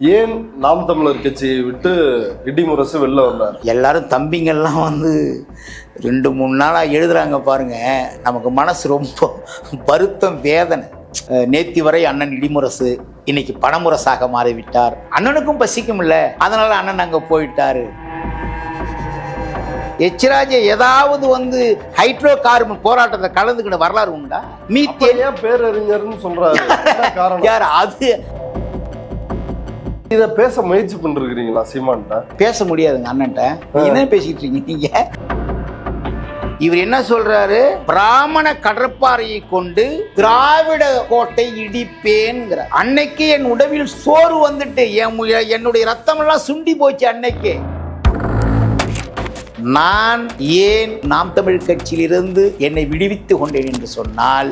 ஏன் நாம் தமிழர் கட்சியை விட்டு இடிமுரசு வெளில வந்தார்? எல்லாரும் தம்பிங்கெல்லாம் வந்து 2-3 நாளாக எழுதுறாங்க பாருங்க. நமக்கு மனசு ரொம்ப வருத்தம், வேதனை. நேத்தி வரை அண்ணன் இடிமுரசு, இன்னைக்கு பணமுரசாக மாறிவிட்டார். அண்ணனுக்கும் பசிக்கும் இல்லை, அதனால அண்ணன் அங்கே போயிட்டாரு. எச்ராஜ ஏதாவது வந்து ஹைட்ரோ கார்பன் போராட்டத்தை கலந்துக்கிட்ட வரலாறு உண்டா? மீத்தேன் பேரறிஞர்னு சொல்றாரு. யார் அது? இத பேச முயற்சி பண்ணிருக்கீங்களா சீமான்ட்ட? பேச முடியாதுங்க அண்ணன்ட்ட. என்ன பேசிட்டு இருக்கீங்க நீங்க? இவர் என்ன சொல்றாரு? பிராமண கடற்பாறையை கொண்டு திராவிட கோட்டை இடிப்பேன்கிறார். அன்னைக்கு என் உடம்பில் சோறு வந்துட்டு என்னுடைய ரத்தம் எல்லாம் சுண்டி போச்சு. அன்னைக்கு நான் ஏன் நாம் தமிழ் கட்சியிலிருந்து என்னை விடுவித்து கொண்டேன் என்று சொன்னால்,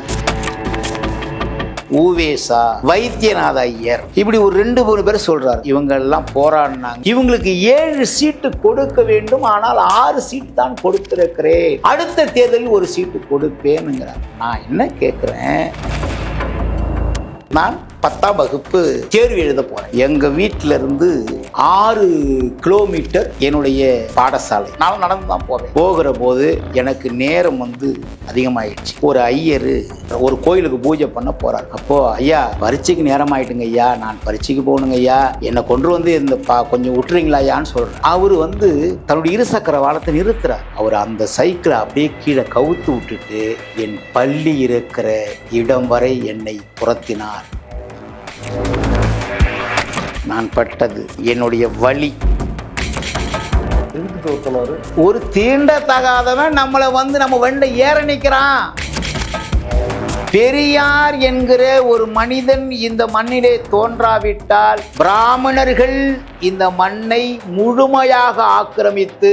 ஊவேசா, வைத்தியநாத ஐயர், இப்படி ஒரு 2-3 பேர் சொல்றாரு. இவங்க எல்லாம் போராடினாங்க. இவங்களுக்கு 7 சீட்டு கொடுக்க வேண்டும், ஆனால் 6 சீட்டு தான் கொடுத்திருக்கிறேன், அடுத்த தேர்தலில் 1 சீட்டு கொடுப்பேனுங்கிறார். நான் என்ன கேட்கிறேன், நான் 10ஆம் வகுப்பு தேர்வு எழுத போறேன். எங்க வீட்டில இருந்து 6 கிலோமீட்டர் என்னுடைய பாடசாலை. நான் நடந்து தான் போவேன். போகிற போது எனக்கு நேரம் வந்து அதிகமாயிடுச்சு. ஒரு ஐயர் ஒரு கோயிலுக்கு பூஜை பண்ண போறாரு. அப்போ, ஐயா பரீட்சைக்கு நேரம் ஆயிட்டுங்க ஐயா, நான் பரீட்சைக்கு போகணுங்க ஐயா, என்னை கொண்டு வந்து இந்த கொஞ்சம் விட்டுறீங்களா ஐயான்னு சொல்றேன். அவரு வந்து தன்னுடைய இருசக்கர வாகனத்தை நிறுத்துறார். அவர் அந்த சைக்கிளை அப்படியே கீழே கவுத்து விட்டுட்டு என் பள்ளி இருக்கிற இடம் வரை என்னை புறத்தினார். நான் பட்டது என்னுடைய வலி. ஒரு தீண்டத்தகாதவன் நம்மளை வந்து நம்ம வெண்ட ஏற நிற்கிறான். பெரியார் என்கிற ஒரு மனிதன் இந்த மண்ணிலே தோன்றாவிட்டால் பிராமணர்கள் இந்த மண்ணை முழுமையாக ஆக்கிரமித்து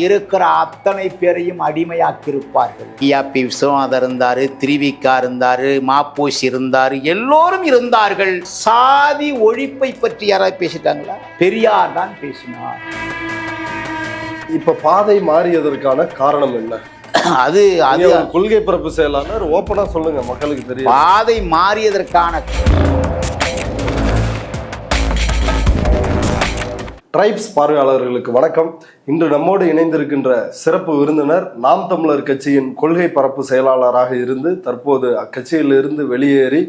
இருக்கிற அத்தனை பேரையும் அடிமையாக்கியிருப்பார்கள். பி விஸ்வநாதர் இருந்தாரு, திருவிக்கா இருந்தாரு, மாப்போசி இருந்தாரு, எல்லோரும் இருந்தார்கள். சாதி ஒழிப்பை பற்றி யாராவது பேசிட்டாங்களா? பெரியார் தான் பேசினார். இப்ப பாதை மாறியதற்கான காரணம் என்ன? அது கொள்கை பரப்பு செயலாளர் ஓப்பனா சொல்லுங்க, மக்களுக்கு தெரியும். பாதை மாறியதற்கான ட்ரைப்ஸ் பார்வையாளர்களுக்கு வணக்கம். இன்று நம்மோடு இணைந்திருக்கின்ற சிறப்பு விருந்தினர் நாம் தமிழர் கட்சியின் கொள்கை பரப்பு செயலாளராக இருந்து தற்போது அக்கட்சியிலிருந்து வெளியேறி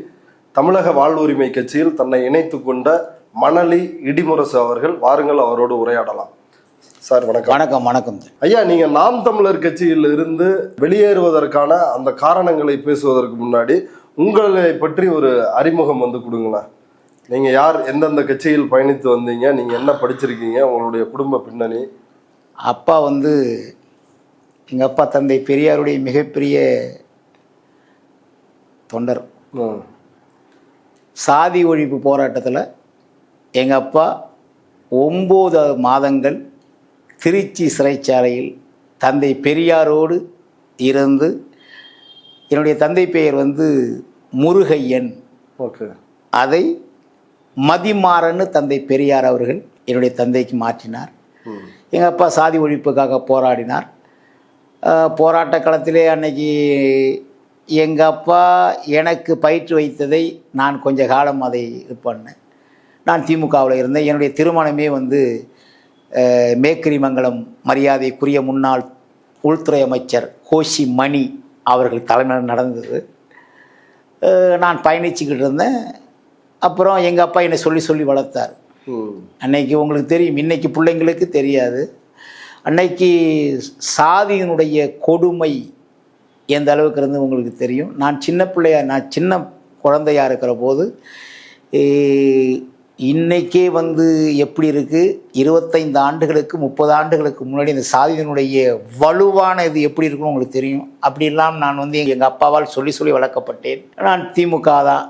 தமிழக வாழ்வுரிமை கட்சியில் தன்னை இணைத்து கொண்ட மணலி இடிமுரசு அவர்கள். வாருங்கள், அவரோடு உரையாடலாம். சார் வணக்கம். வணக்கம். வணக்கம் ஐயா, நீங்க நாம் தமிழர் கட்சியில் இருந்து வெளியேறுவதற்கான அந்த காரணங்களை பேசுவதற்கு முன்னாடி உங்களை பற்றி ஒரு அறிமுகம் வந்து கொடுங்களேன். நீங்க யார், எந்தெந்த கட்சியில் பயணித்து வந்தீங்க, நீங்க என்ன படிச்சிருக்கீங்க, உங்களுடைய குடும்ப பின்னணி? அப்பா வந்து எங்கள் அப்பா தந்தை பெரியாருடைய மிகப்பெரிய தொண்டர். சாதி ஒழிப்பு போராட்டத்தில் எங்கள் அப்பா 9 மாதங்கள் திருச்சி சிறைச்சாலையில் தந்தை பெரியாரோடு இருந்து, என்னுடைய தந்தை பெயர் வந்து முருகையன். ஓகே. அதை மதிமாறன்னு தந்தை பெரியார் அவர்கள் என்னுடைய தந்தைக்கு மாற்றினார். எங்கள் அப்பா சாதி ஒழிப்புக்காக போராடினார். போராட்ட களத்திலே அன்னைக்கு எங்கள் அப்பா எனக்கு பயிற்று வைத்ததை நான் கொஞ்ச காலம் அதை இது பண்ணேன். நான் திமுகவில் இருந்தேன். என்னுடைய திருமணமே வந்து மேக்கரிமங்கலம் மரியாதைக்குரிய முன்னாள் உள்துறை அமைச்சர் கோஷி மணி அவர்கள் தலைமையில் நடந்தது. நான் பயணிச்சுக்கிட்டு இருந்தேன். அப்புறம் எங்கள் அப்பா என்னை சொல்லி வளர்த்தார். அன்னைக்கு உங்களுக்கு தெரியும், இன்னைக்கு பிள்ளைங்களுக்கு தெரியாது. அன்னைக்கு சாதியினுடைய கொடுமை எந்த அளவுக்கு இருந்து உங்களுக்கு தெரியும். நான் சின்ன குழந்தையாக இருக்கிற போது இன்னைக்கே வந்து எப்படி இருக்குது, 25 ஆண்டுகளுக்கு 30 ஆண்டுகளுக்கு முன்னாடி இந்த சாதியினுடைய வலுவான இது எப்படி இருக்குன்னு உங்களுக்கு தெரியும். அப்படிலாம் நான் வந்து எங்கள் அப்பாவால் சொல்லி வளர்க்கப்பட்டேன். நான் திமுக தான்.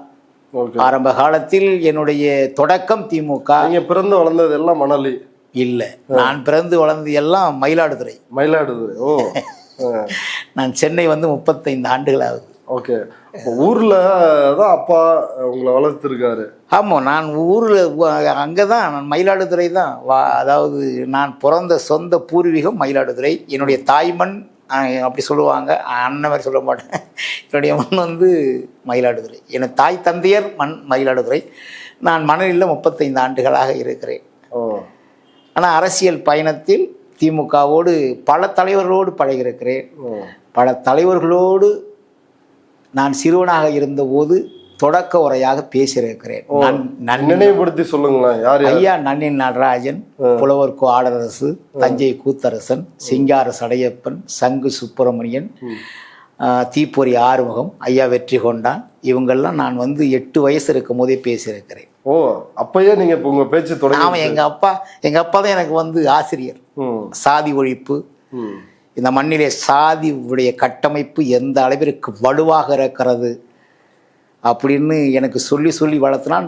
ஆரம்ப காலத்தில் என்னுடைய தொடக்கம் திமுக. நீங்க பிறந்து வளர்ந்தது எல்லாம் மணலி? இல்லை, நான் பிறந்து வளர்ந்தது எல்லாம் மயிலாடுதுறை. மயிலாடுதுறை. ஓ. நான் சென்னை வந்து 35 ஆண்டுகள் ஆகுது. ஓகே. ஊர்ல தான் அப்பா உங்களை வளர்த்துருக்காரு? ஆமாம், நான் ஊரில் அங்கே தான், நான் மயிலாடுதுறை தான். அதாவது நான் பிறந்த சொந்த பூர்வீகம் மயிலாடுதுறை. என்னுடைய தாய்மண் அப்படி சொல்லுவாங்க, அண்ணன் மாதிரி சொல்ல மாட்டேன். என்னுடைய மண் வந்து மயிலாடுதுறை. என் தாய் தந்தையர் மண் மயிலாடுதுறை. நான் மணலில் 35 ஆண்டுகளாக இருக்கிறேன். ஓ. ஆனால் அரசியல் பயணத்தில் திமுகவோடு பல தலைவர்களோடு பழகியிருக்கிறேன். பல தலைவர்களோடு நான் சிறுவனாக இருந்தபோது தொடக்க உரையாக பேசியிருக்கிறேன். நினைவுபடுத்தி சொல்லுங்களேன். யார்? ஐயா நன்னில் நடராஜன், புலவர் கோ ஆடரசு, தஞ்சை கூத்தரசன், சிங்கார சடையப்பன், சங்கு சுப்பிரமணியன், தீப்பொறி ஆறுமுகம், ஐயா வெற்றி கொண்டான், இவங்கெல்லாம் நான் 8 வயசு இருக்கும் போதே பேசியிருக்கிறேன். ஓ, அப்பயே நீங்க உங்க பேச்சு தொடங்கி? ஆமாம், எங்க அப்பா தான் எனக்கு ஆசிரியர். சாதி ஒழிப்பு, இந்த மண்ணிலே சாதி உடைய கட்டமைப்பு எந்த அளவிற்கு வலுவாக இருக்கிறது அப்படின்னு எனக்கு சொல்லி சொல்லி வளர்த்தினான்.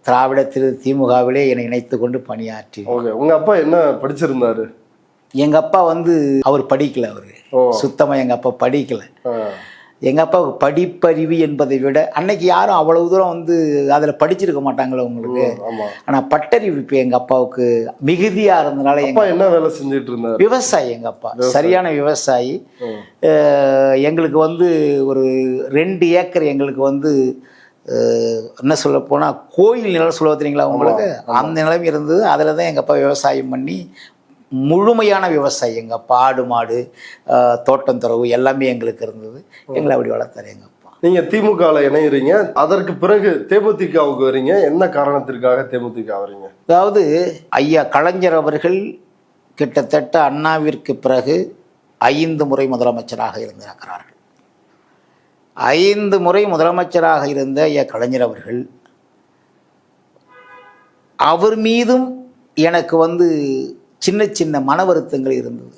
திராவிடத்தில் திமுகவிலே என்னை இணைத்து கொண்டு பணியாற்றி. உங்க அப்பா என்ன படிச்சிருந்தாரு? எங்க அப்பா அவர் படிக்கல. சுத்தமா எங்க அப்பா படிக்கல. எங்க அப்பாவுக்கு படிப்பறிவு என்பதை விட அன்னைக்கு யாரும் அவ்வளவு தூரம் அதில் படிச்சிருக்க மாட்டாங்களோ உங்களுக்கு. ஆனால் பட்டறிவு இப்போ எங்கள் அப்பாவுக்கு மிகுதியாக இருந்தனால. எங்கள் என்ன வேலை செஞ்சுட்டு இருந்தார்? விவசாயி. எங்கள் அப்பா சரியான விவசாயி. எங்களுக்கு ஒரு 2 ஏக்கர் எங்களுக்கு என்ன சொல்ல போனால் கோயில் நிலம் சொல்ல தெரியுங்களா உங்களுக்கு, அந்த நிலம் இருந்தது. அதில் தான் எங்கள் அப்பா விவசாயம் பண்ணி முழுமையான விவசாயி. எங்கள் அப்பா ஆடு மாடு தோட்டம் துறவு எல்லாமே எங்களுக்கு இருந்தது. எங்களை அப்படி வளர்த்தாரு எங்கள் அப்பா. நீங்கள் திமுகவில் இணைகிறீங்க, அதற்கு பிறகு தேமுதிகவுக்கு வரீங்க. என்ன காரணத்திற்காக தேமுதிக வரீங்க? அதாவது ஐயா கலைஞர் அவர்கள் கிட்டத்தட்ட அண்ணாவிற்கு பிறகு 5 முறை முதலமைச்சராக இருந்திருக்கிறார்கள். 5 முறை முதலமைச்சராக இருந்த ஐயா கலைஞர் அவர்கள், அவர் மீதும் எனக்கு சின்ன சின்ன மன வருத்தங்கள் இருந்தது.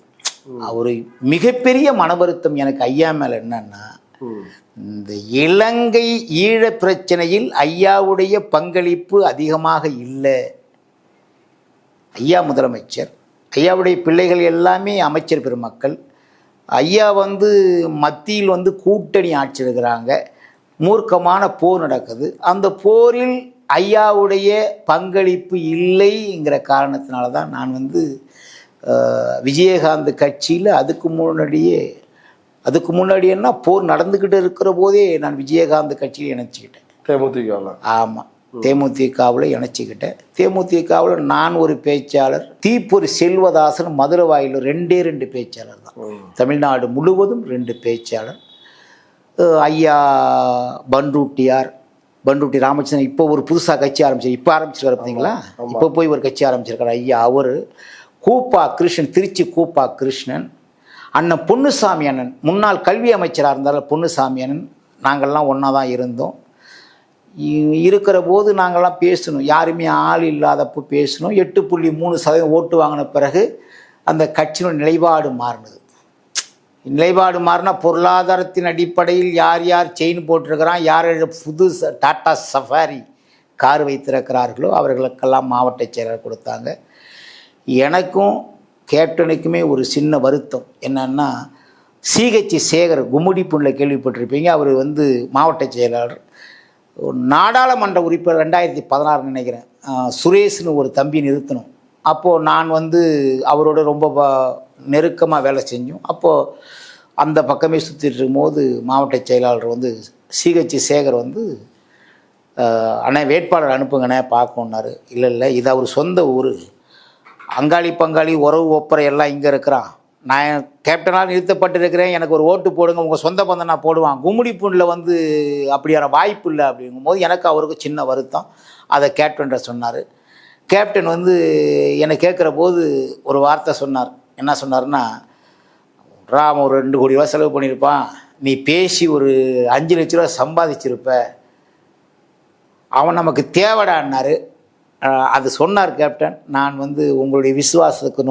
ஒரு மிகப்பெரிய மன வருத்தம் எனக்கு ஐயா மேலே என்னன்னா, இந்த இலங்கை ஈழ பிரச்சனையில் ஐயாவுடைய பங்களிப்பு அதிகமாக இல்லை. ஐயா முதலமைச்சர், ஐயாவுடைய பிள்ளைகள் எல்லாமே அமைச்சர் பெருமக்கள். ஐயா மத்தியில் கூட்டணி ஆட்சி இருக்கிறாங்க. மூர்க்கமான போர் நடக்குது. அந்த போரில் ஐயாவுடைய பங்களிப்பு இல்லைங்கிற காரணத்தினால தான் நான் விஜயகாந்த் கட்சியில் அதுக்கு முன்னாடியேன்னா போர் நடந்துக்கிட்டு இருக்கிற போதே நான் விஜயகாந்த் கட்சியில் இணைச்சிக்கிட்டேன். தேமுதிகவில்? ஆமாம், தேமுதிகவில் இணைச்சிக்கிட்டேன். தேமுதிகவில் நான் ஒரு பேச்சாளர், தீப்பொறி செல்வதாசன் மதுரவாயில் 2 பேச்சாளர் தான். தமிழ்நாடு முழுவதும் 2 பேச்சாளர். ஐயா பண்ருட்டி ராமச்சந்திரன் இப்போ ஒரு புதுசாக கட்சி ஆரம்பிச்சிருக்காரு பார்த்தீங்களா? இப்போ போய் ஒரு கட்சி ஆரம்பிச்சிருக்காரு ஐயா. அவர் கூப்பா கிருஷ்ணன், திருச்சி கூப்பா கிருஷ்ணன், அண்ணன் பொன்னுசாமி அண்ணன், முன்னாள் கல்வி அமைச்சராக இருந்தார் பொன்னுசாமி அண்ணன். நாங்கள்லாம் ஒன்றா தான் இருந்தோம். இருக்கிற போது நாங்கள்லாம் பேசணும், யாருமே ஆள் இல்லாதப்போ பேசணும். 8.3% ஓட்டு வாங்கின பிறகு அந்த கட்சியினுடைய நிலைப்பாடு மாறினா பொருளாதாரத்தின் அடிப்படையில் யார் யார் செயின் போட்டிருக்கிறான், யார் புது டாட்டா சஃபாரி கார் வைத்திருக்கிறார்களோ அவர்களுக்கெல்லாம் மாவட்ட செயலர் கொடுத்தாங்க. எனக்கும் கேப்டனுக்குமே ஒரு சின்ன வருத்தம் என்னன்னா, சிஹெச் சேகர் கும்முடிப்பூண்டில் கேள்விப்பட்டிருப்பீங்க. அவர் மாவட்ட செயலாளர். நாடாளுமன்ற உறுப்பினர் 2016 நினைக்கிறேன், சுரேஷ்னு ஒரு தம்பி நிறுத்தணும். அப்போது நான் அவரோட ரொம்ப நெருக்கமாக வேலை செஞ்சோம். அப்போது அந்த பக்கமே சுற்றிட்டு இருக்கும்போது மாவட்ட செயலாளர் சிஹெச் சேகர் அண்ணே வேட்பாளர் அனுப்புங்கண்ணே பார்க்கணுன்னாரு. இல்லை இது அவர் சொந்த ஊர், அங்காளி பங்காளி உறவு ஒப்பரை எல்லாம் இங்கே இருக்கிறான், நான் கேப்டனாக நிறுத்தப்பட்டிருக்கிறேன், எனக்கு ஒரு ஓட்டு போடுங்க, உங்கள் சொந்த பந்தம் நான் போடுவான், கும்முடிப்பூண்டில் அப்படியான வாய்ப்பு இல்லை அப்படிங்கும்போது எனக்கு அவருக்கு சின்ன வருத்தம். அதை கேப்டன்கிட்ட சொன்னார். கேப்டன் என்னை கேட்குற போது ஒரு வார்த்தை சொன்னார். என்ன சொன்னார்னா, ராம ஒரு 2 கோடி ரூபா செலவு பண்ணியிருப்பான், நீ பேசி ஒரு 5 லட்ச ரூபா சம்பாதிச்சிருப்ப, அவன் நமக்கு தேவைடான்னாரு. அது சொன்னார் கேப்டன். நான் உங்களுடைய விசுவாசத்துக்கு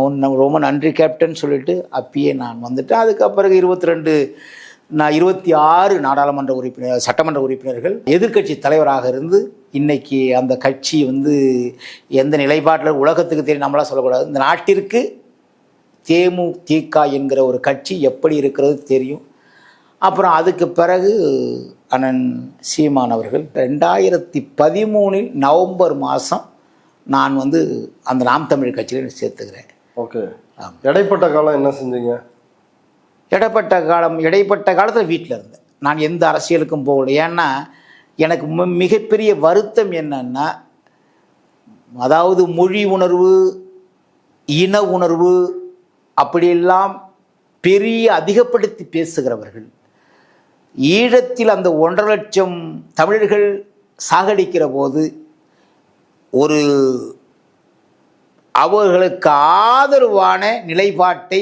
ரொம்ப நன்றி கேப்டன் சொல்லிட்டு அப்பயே நான் வந்துட்டேன். அதுக்கப்புறம் 26 நாடாளுமன்ற உறுப்பினர், சட்டமன்ற உறுப்பினர்கள், எதிர்க்கட்சி தலைவராக இருந்து இன்னைக்கு அந்த கட்சி எந்த நிலைப்பாட்டில் உலகத்துக்கு தெரியும், நம்மளாம் சொல்லக்கூடாது, இந்த நாட்டிற்கு தேமுதிக என்கிற ஒரு கட்சி எப்படி இருக்கிறது தெரியும். அப்புறம் அதுக்கு பிறகு அண்ணன் சீமான் அவர்கள் 2013 நவம்பர் மாதம் நான் அந்த நாம் தமிழ் கட்சியில் சேர்த்துக்கிறேன். ஓகே. இடைப்பட்ட காலம் என்ன செஞ்சீங்க? இடைப்பட்ட காலத்தில் வீட்டில் இருந்தேன். நான் எந்த அரசியலுக்கும் போகல. ஏன்னா எனக்கு மிகப்பெரிய வருத்தம் என்னன்னா, அதாவது மொழி உணர்வு, இன உணர்வு அப்படியெல்லாம் பெரிய அதிகப்படுத்தி பேசுகிறவர்கள் ஈழத்தில் அந்த 1.5 லட்சம் தமிழர்கள் சாகடிக்கிற போது ஒரு அவர்களுக்கு ஆதரவான நிலைப்பாட்டை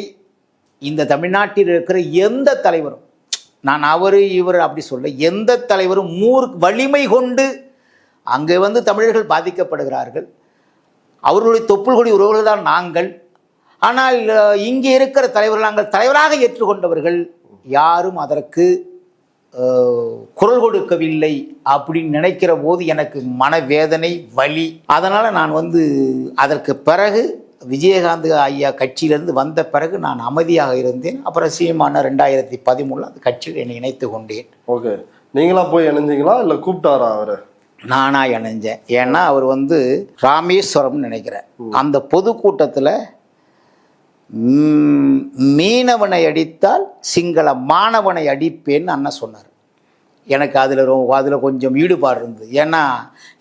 இந்த தமிழ்நாட்டில் இருக்கிற எந்த தலைவரும், நான் அவர் இவர் அப்படி சொல்ல, எந்த தலைவரும் வலிமை கொண்டு அங்கே வந்து தமிழர்கள் பாதிக்கப்படுகிறார்கள், அவர்களுடைய தொப்புள் கொடி உறவுகள் தான் நாங்கள், ஆனால் இங்கே இருக்கிற தலைவர்கள் நாங்கள் தலைவராக ஏற்றுக்கொண்டவர்கள் யாரும் அதற்கு குரல் கொடுக்கவில்லை அப்படின்னு நினைக்கிற போது எனக்கு மனவேதனை, வலி. அதனால் நான் வந்து அதற்கு பிறகு விஜயகாந்த் ஐயா கட்சியிலிருந்து வந்த பிறகு நான் அமைதியாக இருந்தேன். அப்புறம் சீமான 2013 அந்த கட்சியில் என்னை இணைத்து கொண்டேன். ஓகே, நீங்களா போய் இணைஞ்சிங்களா இல்லை கூப்பிட்டாரா அவர்? நானாக இணைஞ்சேன். ஏன்னா அவர் வந்து ராமேஸ்வரம்னு நினைக்கிறேன், அந்த பொதுக்கூட்டத்தில் மீனவனை அடித்தால் சிங்கள மாணவனை அடிப்பேன்னு அண்ணன் சொன்னார். எனக்கு அதில் கொஞ்சம் ஈடுபாடு இருந்தது. ஏன்னா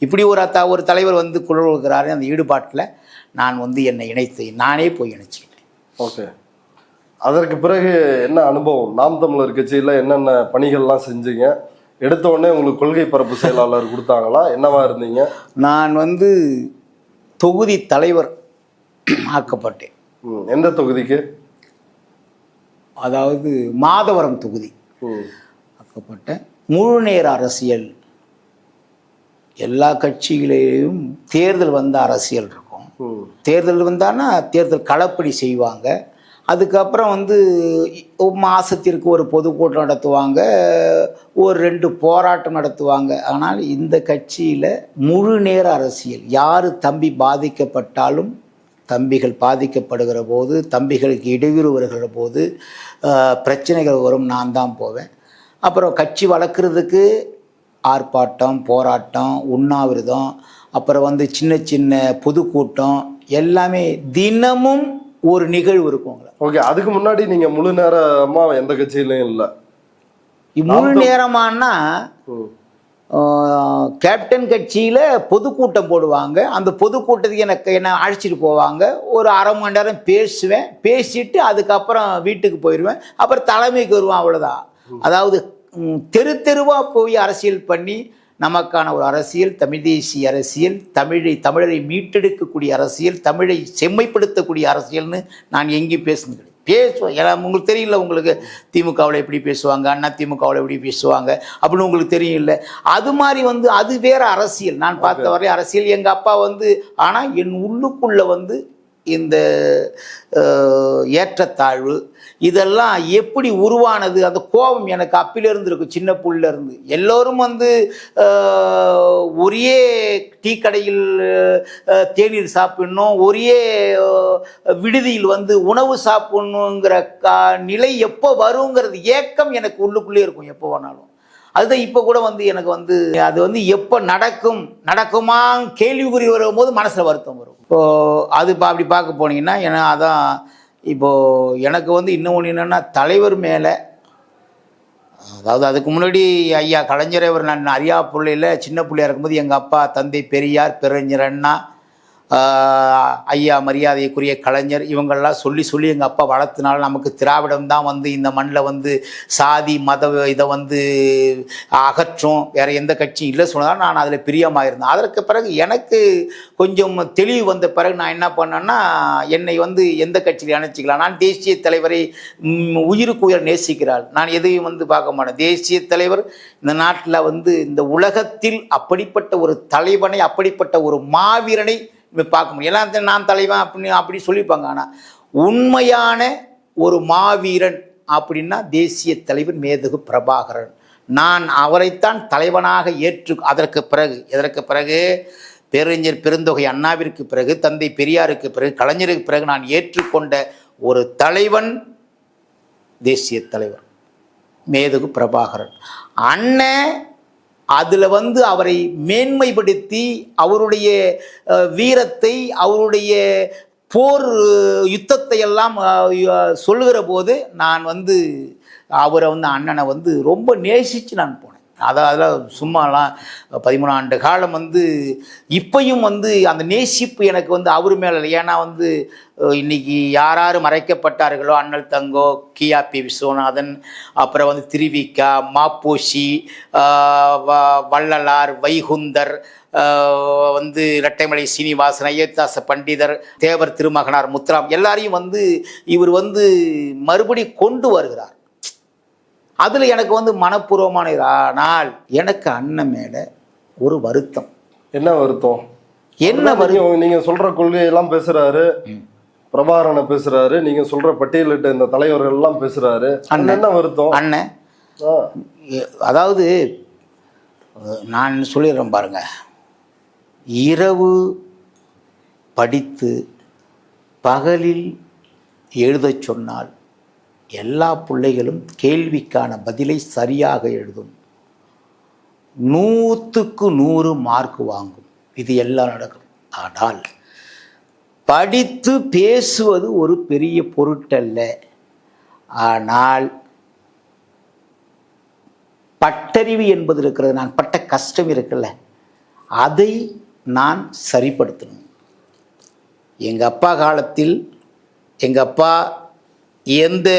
இப்படி ஒரு தலைவர் வந்து குரல் கொடுக்குறாரு, அந்த ஈடுபாட்டில் நான் வந்து என்னை இணைத்து நானே போய் இணைச்சிக்கிட்டேன். ஓகே, அதற்கு பிறகு என்ன அனுபவம்? நாம் தமிழர் கட்சியில் என்னென்ன பணிகள்லாம் செஞ்சீங்க? எடுத்த உடனே உங்களுக்கு கொள்கை பரப்பு செயலாளர் கொடுத்தாங்களா? என்னவா இருந்தீங்க? நான் வந்து தொகுதி தலைவர் ஆக்கப்பட்டேன். எந்த தொகுதிக்கு? அதாவது மாதவரம் தொகுதி ஆக்கப்பட்டேன். முழு நேர அரசியல், எல்லா கட்சிகளிலும் தேர்தல் வந்த அரசியல் இருக்கும். தேர்தல் வந்தான்னா தேர்தல் களப்படி செய்வாங்க. அதுக்கப்புறம் வந்து மாதத்திற்கு ஒரு பொதுக்கூட்டம் நடத்துவாங்க, ஒரு 2 போராட்டம் நடத்துவாங்க. ஆனால் இந்த கட்சியில் முழு நேர அரசியல், யார் தம்பி பாதிக்கப்பட்டாலும், தம்பிகள் பாதிக்கப்படுகிற போது, தம்பிகளுக்கு இடையூறு வருகிற போது, பிரச்சனைகள் வரும், நான் தான் போவேன். அப்புறம் கட்சி வளர்க்குறதுக்கு ஆர்ப்பாட்டம், போராட்டம், உண்ணாவிரதம், அப்புறம் வந்து சின்ன சின்ன பொதுக்கூட்டம், எல்லாமே தினமும் ஒரு நிகழ்வு இருக்கும். ஓகே, அதுக்கு முன்னாடி நீங்க முழு நேரமா எந்த கட்சியிலையும் இல்லை? முழு நேரமானா கேப்டன் கட்சியில் பொதுக்கூட்டம் போடுவாங்க. அந்த பொதுக்கூட்டத்துக்கு என்ன அழைச்சிட்டு போவாங்க. ஒரு அரை மணி நேரம் பேசுவேன், பேசிட்டு அதுக்கப்புறம் வீட்டுக்கு போயிடுவேன். அப்புறம் தலைமைக்கு வருவேன், அவ்வளோதான். அதாவது தெருவாக போய் அரசியல் பண்ணி நமக்கான ஒரு அரசியல், தமிழ் தேசிய அரசியல், தமிழரை மீட்டெடுக்கக்கூடிய அரசியல், தமிழை செம்மைப்படுத்தக்கூடிய அரசியல்னு நான் எங்கேயும் பேசுனது கிடையாது. பேசுவேன், ஏன்னா உங்களுக்கு தெரியல, உங்களுக்கு திமுகவில் எப்படி பேசுவாங்க, அண்ணா திமுகவில் எப்படி பேசுவாங்க அப்படின்னு உங்களுக்கு தெரியும் இல்லை? அது மாதிரி வந்து அது வேற அரசியல். நான் பார்த்த வரை அரசியல் எங்கள் அப்பா வந்து, ஆனால் என் உள்ளுக்குள்ளே வந்து இந்த ஏற்றத்தாழ்வு இதெல்லாம் எப்படி உருவானது, அந்த கோபம் எனக்கு அப்பிலிருந்து இருக்கும், சின்ன புள்ளில் இருந்து. எல்லோரும் வந்து ஒரே டீ கடையில் தேநீர் சாப்பிடணும், ஒரே விடுதியில் வந்து உணவு சாப்பிடணுங்கிற நிலை எப்போ வருங்கிறது ஏக்கம் எனக்கு உள்ளுக்குள்ளே இருக்கும் எப்போ வேணாலும். அதுதான் இப்போ கூட வந்து எனக்கு வந்து அது வந்து எப்போ நடக்குமா கேள்விக்குறி வரும்போது மனசில் வருத்தம் வரும். இப்போது அது அப்படி பார்க்க போனீங்கன்னா, ஏன்னா அதான் இப்போது எனக்கு வந்து இன்னொன்று என்னென்னா, தலைவர் மேலே, அதாவது அதுக்கு முன்னாடி ஐயா கலைஞர் நான் அறியா பிள்ளையில் சின்ன பிள்ளையா இருக்கும்போது எங்கள் அப்பா தந்தை பெரியார், பெருஞர் அண்ணா, ஐயா மரியாதைக்குரிய கலைஞர், இவங்கள்லாம் சொல்லி எங்கள் அப்பா வளர்த்தனால நமக்கு திராவிடம் தான் வந்து இந்த மண்ணில் வந்து சாதி மத இதை வந்து அகற்றும், வேறு எந்த கட்சியும் இல்லை சொன்னதால் நான் அதில் பிரியமாக இருந்தேன். அதற்கு பிறகு எனக்கு கொஞ்சம் தெளிவு வந்த பிறகு நான் என்ன பண்ணேன்னா, என்னை வந்து எந்த கட்சியில் இணைச்சிக்கலாம், நான் தேசிய தலைவரை உயிருக்கு உயிர் நேசிக்கிறாள், நான் எதையும் வந்து பார்க்க மாட்டேன். தேசிய தலைவர் இந்த நாட்டில் வந்து இந்த உலகத்தில் அப்படிப்பட்ட ஒரு தலைவனை, அப்படிப்பட்ட ஒரு மாவீரனை பார்க்க முடியும். எல்லாம் நான் தலைவன் அப்படி சொல்லிப்பாங்க. ஆனால் உண்மையான ஒரு மாவீரன் அப்படின்னா தேசிய தலைவர் மேதகு பிரபாகரன். நான் அவரைத்தான் தலைவனாக அதற்கு பிறகு பேரறிஞர் பெருந்தொகை அண்ணாவிற்கு பிறகு, தந்தை பெரியாருக்கு பிறகு, கலைஞருக்கு பிறகு நான் ஏற்றுக்கொண்ட ஒரு தலைவன் தேசிய தலைவர் மேதகு பிரபாகரன். அண்ணன் அதில் வந்து அவரை மேன்மைப்படுத்தி அவருடைய வீரத்தை, அவருடைய போர் யுத்தத்தை எல்லாம் சொல்லுகிற போது நான் வந்து அவரை வந்து அண்ணனை வந்து ரொம்ப நேசித்து நான் போனேன். அதெல்லாம் சும்மாலாம் 13 ஆண்டு காலம் இப்பையும் அந்த நேசிப்பு எனக்கு அவர் மேலே இல்லை. ஏன்னா இன்னைக்கு யார் மறைக்கப்பட்டார்களோ, அண்ணல் தங்கோ, கியாபி விஸ்வநாதன், அப்புறம் திருவிக்கா, மாப்போசி, வள்ளலார், வைகுந்தர், இரட்டைமலை சீனிவாசன், ஐயத்தாச பண்டிதர், தேவர் திருமகனார் முத்துராம், எல்லாரையும் இவர் மறுபடி கொண்டு வருகிறார். அதில் எனக்கு மனப்பூர்வமான. ஆனால் எனக்கு அண்ணன் மேலே ஒரு வருத்தம். என்ன வருத்தம்? என்ன வருத்தம்? நீங்க சொல்ற கொள்கையெல்லாம் பேசுறாரு, பிரபாகரனை பேசுறாரு, நீங்க சொல்ற பட்டியலிட்ட இந்த தலைவர்கள் எல்லாம் பேசுறாரு. என்ன வருத்தம் அண்ணன்? அதாவது நான் சொல்லிடுறேன் பாருங்க, இரவு படித்து பகலில் எழுதச் சொன்னால் எல்லா பிள்ளைகளும் கேள்விக்கான பதிலை சரியாக எழுதும், 100க்கு 100 மார்க் வாங்கும். இது எல்லாம் நடக்கும். ஆனால் படித்து பேசுவது ஒரு பெரிய பொருட்டல்ல. ஆனால் பட்டறிவு என்பது இருக்கிறது, நான் பட்ட கஷ்டம் இருக்குல்ல, அதை நான் சரிப்படுத்தணும். எங்கள் அப்பா காலத்தில் எங்கள் அப்பா எந்த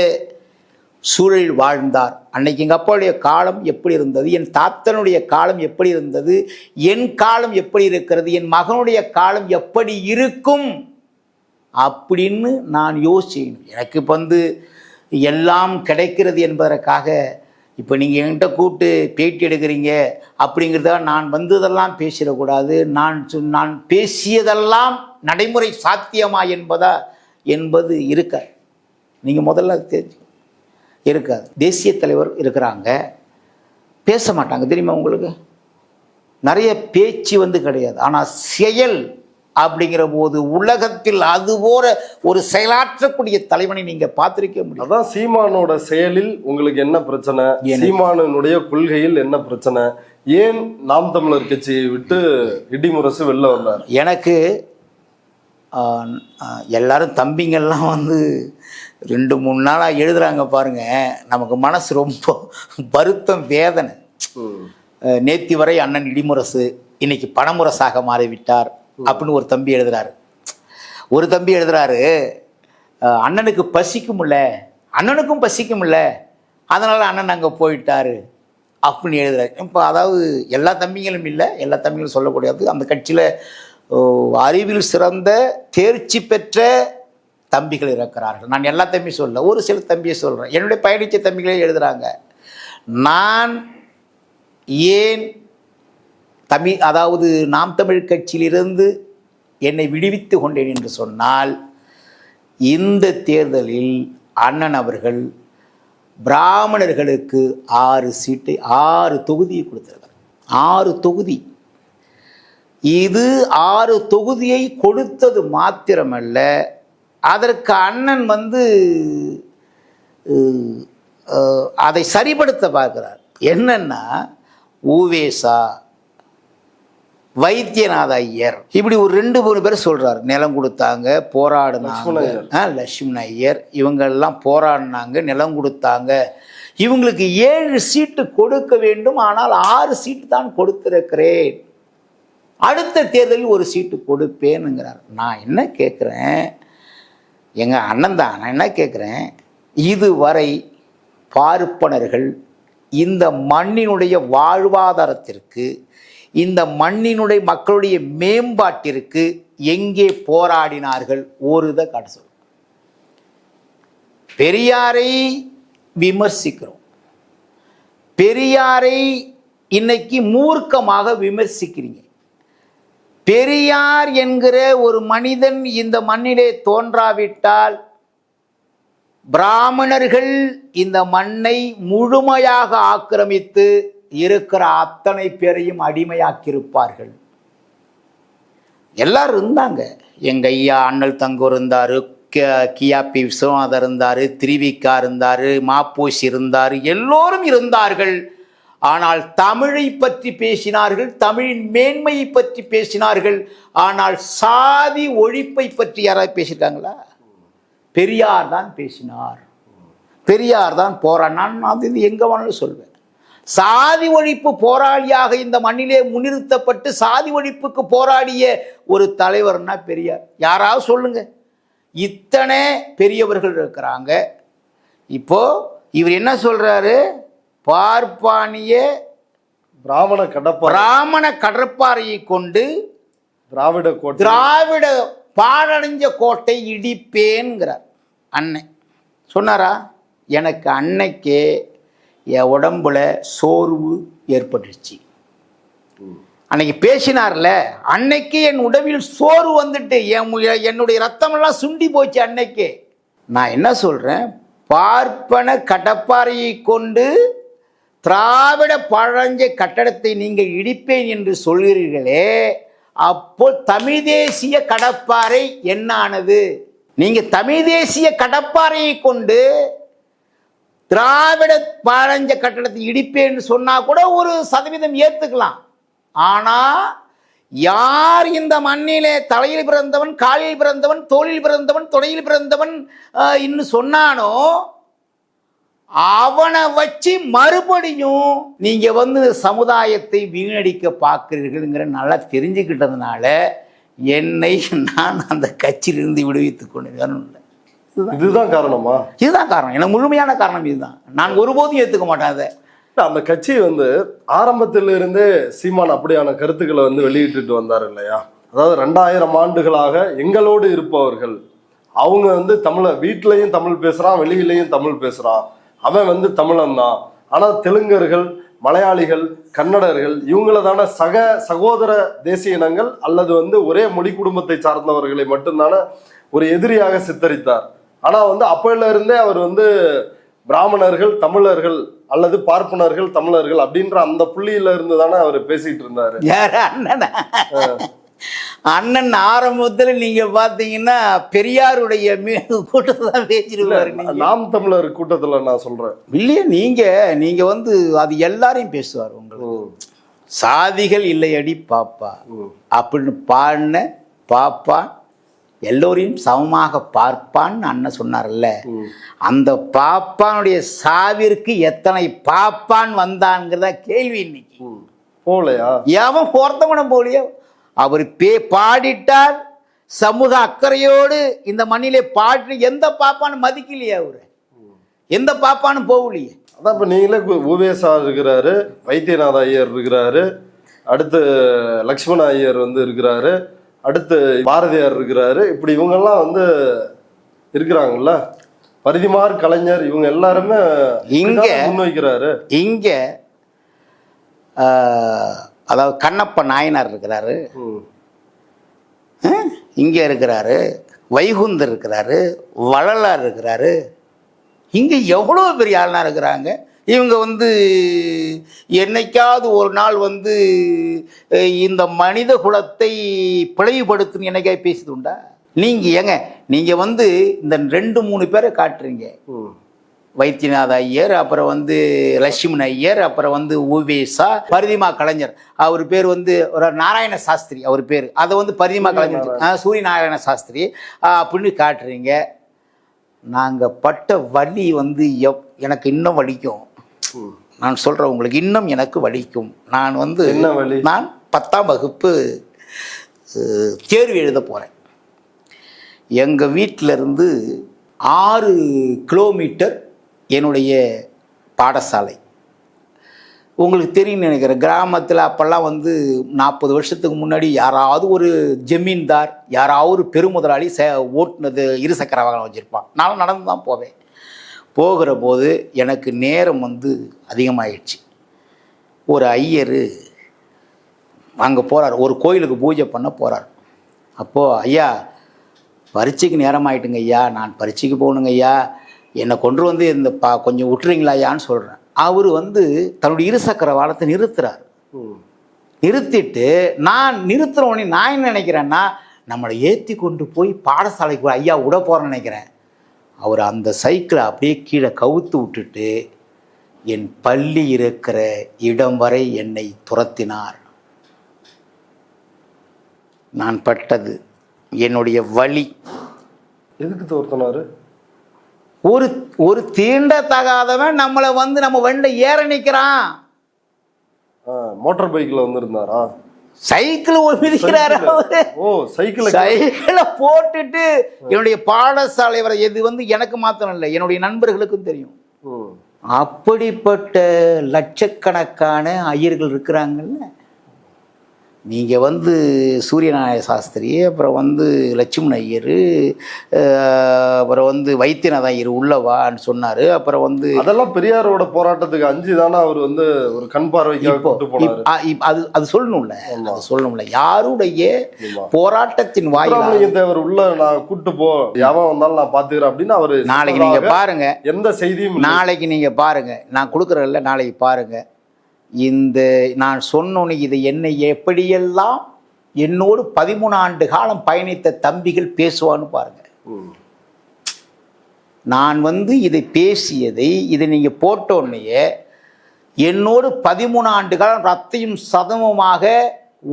சூழலில் வாழ்ந்தார், அன்னைக்கு எங்கள் அப்பாவுடைய காலம் எப்படி இருந்தது, என் தாத்தனுடைய காலம் எப்படி இருந்தது, என் காலம் எப்படி இருக்கிறது, என் மகனுடைய காலம் எப்படி இருக்கும் அப்படின்னு நான் யோசிக்கணும். எனக்கு இப்போ எல்லாம் கிடைக்கிறது என்பதற்காக இப்போ நீங்கள் என்கிட்ட கூப்பிட்டு பேட்டி எடுக்கிறீங்க அப்படிங்கிறத நான் இதெல்லாம் பேசிடக்கூடாது. நான் பேசியதெல்லாம் நடைமுறை சாத்தியமா என்பது இருக்காது. நீங்கள் முதல்ல தெரிஞ்சு இருக்காது. தேசிய தலைவர் இருக்கிறாங்க, பேச மாட்டாங்க தெரியுமா உங்களுக்கு? நிறைய பேச்சு கிடையாது. ஆனால் செயல் அப்படிங்கிற போது உலகத்தில் அது போற ஒரு செயலாற்றக்கூடிய தலைவனை நீங்க பார்த்திருக்க முடியும். அதான் சீமானோட செயலில் உங்களுக்கு என்ன பிரச்சனை, சீமானுடைய கொள்கையில் என்ன பிரச்சனை, ஏன் நாம் தமிழர் கட்சியை விட்டு இடிமுரசு வெளில வந்தார்? எனக்கு எல்லாரும் தம்பிங்கெல்லாம் 2-3 நாளாக எழுதுறாங்க பாருங்க, நமக்கு மனசு ரொம்ப வருத்தம், வேதனை. நேத்தி வரை அண்ணன் இடிமுரசு, இன்னைக்கு பணமுரசாக மாறிவிட்டார் அப்படின்னு ஒரு தம்பி எழுதுறாரு. அண்ணனுக்கு பசிக்கும்ல, அண்ணனுக்கும் பசிக்கும்ல, அதனால அண்ணன் அங்கே போயிட்டாரு அப்படின்னு எழுதுறாரு. இப்போ அதாவது எல்லா தம்பிங்களும் இல்லை, எல்லா தம்பிங்களும் சொல்லக்கூடாது. அந்த கட்சியில் அறிவில் சிறந்த தேர்ச்சி பெற்ற தம்பிகள் இருக்கிறார்கள். நான் எல்லா தம்பியும் சொல்ல, ஒரு சில தம்பியை சொல்கிறேன். என்னுடைய பயணித்த தம்பிகளே எழுதுகிறாங்க, நான் ஏன் அதாவது நாம் தமிழ் கட்சியிலிருந்து என்னை விடுவித்து கொண்டேன் என்று சொன்னால், இந்த தேர்தலில் அண்ணன் அவர்கள் பிராமணர்களுக்கு 6 தொகுதியை கொடுத்திருக்கிறார். 6 தொகுதி. இது 6 தொகுதியை கொடுத்தது மாத்திரமல்ல, அதற்கு அண்ணன் அதை சரிப்படுத்த பார்க்கிறார். என்னன்னா, ஊவேசா, வைத்தியநாத ஐயர், இப்படி ஒரு 2-3 பேர் சொல்றாரு. நிலம் கொடுத்தாங்க, போராடினாங்க. லட்சுமண ஐயர், இவங்கெல்லாம் போராடினாங்க, நிலம் கொடுத்தாங்க. இவங்களுக்கு 7 சீட்டு கொடுக்க வேண்டும், ஆனால் 6 சீட்டு தான் கொடுத்திருக்கிறேன், அடுத்த தேர்தலில் 1 சீட்டு கொடுப்பேனுங்கிறார். நான் என்ன கேட்குறேன், எங்க அண்ணன் தான், நான் என்ன கேட்குறேன், இதுவரை பார்ப்பனர்கள் இந்த மண்ணினுடைய வாழ்வாதாரத்திற்கு, இந்த மண்ணினுடைய மக்களுடைய மேம்பாட்டிற்கு எங்கே போராடினார்கள்? ஒரு இதை காட்ட சொல்ல. பெரியாரை விமர்சிக்கிறோம், பெரியாரை இன்னைக்கு மூர்க்கமாக விமர்சிக்கிறீங்க. பெரியார் என்கிற ஒரு மனிதன் இந்த மண்ணிலே தோன்றாவிட்டால் பிராமணர்கள் இந்த மண்ணை முழுமையாக ஆக்கிரமித்து இருக்கிற அத்தனை பேரையும் அடிமையாக்கியிருப்பார்கள். எல்லாரும் இருந்தாங்க. எங்க ஐயா அண்ணல் தங்கோ இருந்தாரு, கியாபி விஸ்வநாதர் இருந்தாரு, திருவிக்கா இருந்தாரு, மாப்போசி இருந்தாரு, எல்லோரும் இருந்தார்கள். ஆனால் தமிழை பற்றி பேசினார்கள், தமிழின் மேன்மையை பற்றி பேசினார்கள். ஆனால் சாதி ஒழிப்பை பற்றி யாராவது பேசியிருக்காங்களா? பெரியார் தான் பேசினார், பெரியார் தான் போராடினான். நான் அது எங்கே வேணாலும் சொல்வேன். சாதி ஒழிப்பு போராளியாக இந்த மண்ணிலே முன்னிறுத்தப்பட்டு சாதி ஒழிப்புக்கு போராடிய ஒரு தலைவர்னா பெரியார். யாராவது சொல்லுங்க. இத்தனை பெரியவர்கள் இருக்கிறாங்க. இப்போ இவர் என்ன சொல்றாரு? பார்ப்பானிய பிராமண கடற்பாறையை கொண்டு திராவிட பாழடைஞ்ச கோட்டை இடிப்பேன்கிறார். அன்னை சொன்னாரா? எனக்கு அன்னைக்கே என் உடம்புல சோர்வு ஏற்பட்டுச்சு. அன்னைக்கு பேசினார்ல, அன்னைக்கு என் உடம்பில் சோர்வு வந்துட்டு என்னுடைய ரத்தமெல்லாம் சுண்டி போச்சு. அன்னைக்கே நான் என்ன சொல்றேன்? பார்ப்பன கடப்பாறையை கொண்டு திராவிட பழஞ்ச கட்டடத்தை நீங்கள் இடிப்பேன் என்று சொல்கிறீர்களே, அப்போ தமிழ் தேசிய கடப்பாறை என்ன ஆனது? நீங்க தமிழ் தேசிய கடப்பாறையை கொண்டு திராவிட பழஞ்ச கட்டடத்தை இடிப்பேன்னு சொன்னா கூட ஒரு சதவீதம் ஏத்துக்கலாம். ஆனா யார் இந்த மண்ணிலே தலையில் பிறந்தவன், காலில் பிறந்தவன், தோளில் பிறந்தவன், தொடையில் பிறந்தவன் இன்னும் சொன்னானோ அவனை வச்சு மறுபடியும் நீங்க சமுதாயத்தை வீணடிக்க பார்க்கிறீர்கள்ங்கிற நல்லா தெரிஞ்சுக்கிட்டதுனால என்னை நான் அந்த கட்சியிலிருந்து விடுவித்துக் கொண்டேன். இதுதான் காரணமா? இதுதான் காரணம். எனக்கு முழுமையான காரணம் இதுதான். நான் ஒருபோதும் ஏத்துக்க மாட்டேன் அதை. அந்த கட்சி ஆரம்பத்திலிருந்தே சீமான் அப்படியான கருத்துக்களை வெளியிட்டு வந்தார் இல்லையா? அதாவது 2000 ஆண்டுகளாக எங்களோடு இருப்பவர்கள் அவங்க வீட்டிலையும் தமிழ் பேசுறான், வெளியிலையும் தமிழ் பேசுறான், அவன் தமிழன் தான். ஆனா தெலுங்கர்கள், மலையாளிகள், கன்னடர்கள் இவங்கள தானே சகோதர தேசிய இனங்கள் அல்லது ஒரே மொழி குடும்பத்தை சார்ந்தவர்களை மட்டும்தானே ஒரு எதிரியாக சித்தரித்தார். ஆனா அப்பையில இருந்தே அவர் பிராமணர்கள் தமிழர்கள் அல்லது பார்ப்பனர்கள் தமிழர்கள் அப்படின்ற அந்த புள்ளியில இருந்து தானே அவர் பேசிட்டு இருந்தாரு. அண்ணன் ஆரம்பத்தில் நீங்க பாத்தீங்கன்னா பெரியாருடைய கூட்டத்தை தான் பேசிருவாரு. நாம் தமிழர் கூட்டத்துல நான் சொல்றேன் இல்லையா? நீங்க அது எல்லாரையும் பேசுவார். உங்களுக்கு சாதிகள் இல்லையடி பாப்பா அப்படின்னு பாடின பாப்பா எல்லோரையும் சமமாக பார்ப்பான்னு அண்ணன் சொன்னார்ல, அந்த பாப்பானுடைய சாவிற்கு எத்தனை பாப்பான் வந்தான்ங்கிறத கேள்வி. இன்னைக்கு போலையா? எவன் பொருத்தமனம் போலியோ அவர் பாடிட்டார். சமூக அக்கறையோடு இந்த மண்ணிலே பாடி எந்த பாப்பான்னு மதிக்கலையே, அவரு எந்த பாப்பான்னு போகலையே. அதான் இப்ப நீங்களே உவேசா இருக்கிறாரு, வைத்தியநாத ஐயர் இருக்கிறாரு, அடுத்து லக்ஷ்மண ஐயர் இருக்கிறாரு, அடுத்து பாரதியார் இருக்கிறாரு. இப்படி இவங்கெல்லாம் இருக்கிறாங்கல்ல, பரிதிமார் கலைஞர், இவங்க எல்லாருமே இங்க முன்வைக்கிறாரு. இங்க அதாவது கண்ணப்ப நாயனார் இருக்கிறாரு, இங்க இருக்கிறாரு, வைகுந்தர் இருக்கிறாரு, வள்ளலார் இருக்கிறாரு. இங்க எவ்வளோ பெரிய ஆளுனா இருக்கிறாங்க. இவங்க என்னைக்காவது ஒரு நாள் இந்த மனித குலத்தை பிளவுபடுத்துன்னு என்னைக்கா பேசுது உண்டா? நீங்க இந்த 2-3 பேரை காட்டுறீங்க. வைத்தியநாத ஐயர், அப்புறம் லட்சுமண ஐயர், அப்புறம் உவேசா, பரிதிமா கலைஞர். அவர் பேர் ஒரு நாராயண சாஸ்திரி, அவர் பேர். அதை பரிதிமா கலைஞர், சூரிய நாராயண சாஸ்திரி அப்படின்னு காட்டுறீங்க. நாங்கள் பட்ட வலி எனக்கு இன்னும் வலிக்கும். நான் சொல்கிறேன், உங்களுக்கு இன்னும் எனக்கு வலிக்கும். நான் நான் 10ஆம் வகுப்பு தேர்வு எழுத போகிறேன். எங்கள் வீட்டிலேருந்து 6 கிலோமீட்டர் என்னுடைய பாடசாலை. உங்களுக்கு தெரியும்னு நினைக்கிறேன், கிராமத்தில் அப்போல்லாம் 40 வருஷத்துக்கு முன்னாடி யாராவது ஒரு ஜமீன்தார், யாராவது ஒரு பெருமுதலாளி ஓட்டுனது இருசக்கர வாகனம் வச்சுருப்பான். நானும் நடந்து தான் போவேன். போகிற போது எனக்கு நேரம் அதிகமாகிடுச்சு. ஒரு ஐயர் அங்கே போகிறார், ஒரு கோயிலுக்கு பூஜை பண்ண போகிறார். அப்போது, ஐயா பரீட்சைக்கு நேரம் ஆகிட்டுங்க ஐயா, நான் பரீட்சைக்கு போகணுங்க ஐயா, என்னை கொண்டு இந்த கொஞ்சம் விட்டுறீங்களா ஐயான்னு சொல்கிறேன். அவர் தன்னுடைய இருசக்கர வாகனத்தை நிறுத்துறார். நிறுத்திட்டு நான் நிறுத்துறோன்னே நான் என்ன நினைக்கிறேன்னா, நம்மளை ஏற்றி கொண்டு போய் பாடசாலைக்கு ஐயா விட போகிறேன்னு நினைக்கிறேன். அவர் அந்த சைக்கிளை அப்படியே கீழே கவுத்து விட்டுட்டு என் பள்ளி இருக்கிற இடம் வரை என்னை துரத்தினார். நான் பட்டது என்னுடைய வலி. எதுக்கு துரத்தினாரு? ஒரு தீண்டத்தகாதவன் நம்மளை நம்ம வண்ட ஏற நிற்கிறான். மோட்டார் பைக்ல வந்திருந்தாரா? சைக்கிள் மிதிக்கிறாரு அவரு. ஓ, சைக்கிளை போட்டுட்டு என்னுடைய பாடசாலை வரை, இது வந்து எனக்கு மாத்திரம் இல்லை, என்னுடைய நண்பர்களுக்கும் தெரியும். அப்படிப்பட்ட லட்சக்கணக்கான ஐயர்கள் இருக்கிறாங்கல்ல. நீங்கள் வந்து சூரியநாராயண சாஸ்திரி, அப்புறம் வந்து லட்சுமண ஐயர், அப்புறம் வந்து வைத்தியநாத ஐயர் உள்ளவான்னு சொன்னார். அப்புறம் வந்து அதெல்லாம் பெரியாரோட போராட்டத்துக்கு அஞ்சு தானே அவர் வந்து ஒரு கண் பார்வைக்காக கூட்டு போனாரு. அது சொல்லணும்ல, அது சொல்லணும்ல. யாருடைய போராட்டத்தின் வாயிலாக தேவர் உள்ள நான் கூட்டு போ, யாவன் வந்தாலும் நான் பாத்துக்கிறேன் அப்படின்னு அவரு. நாளைக்கு நீங்க பாருங்க, எந்த செய்தியும் நாளைக்கு நீங்க பாருங்க, நான் கொடுக்குறேன்ல, நாளைக்கு பாருங்க. இந்த நான் சொன்னோன்னு இதை என்னை எப்படியெல்லாம் என்னோடு 13 ஆண்டு காலம் பயணித்த தம்பிகள் பேசுவான்னு பாருங்க. நான் வந்து இதை பேசியதை, இதை நீங்க போட்டோன்னையே என்னோடு 13 ஆண்டு காலம் ரத்தையும் சதமுமாக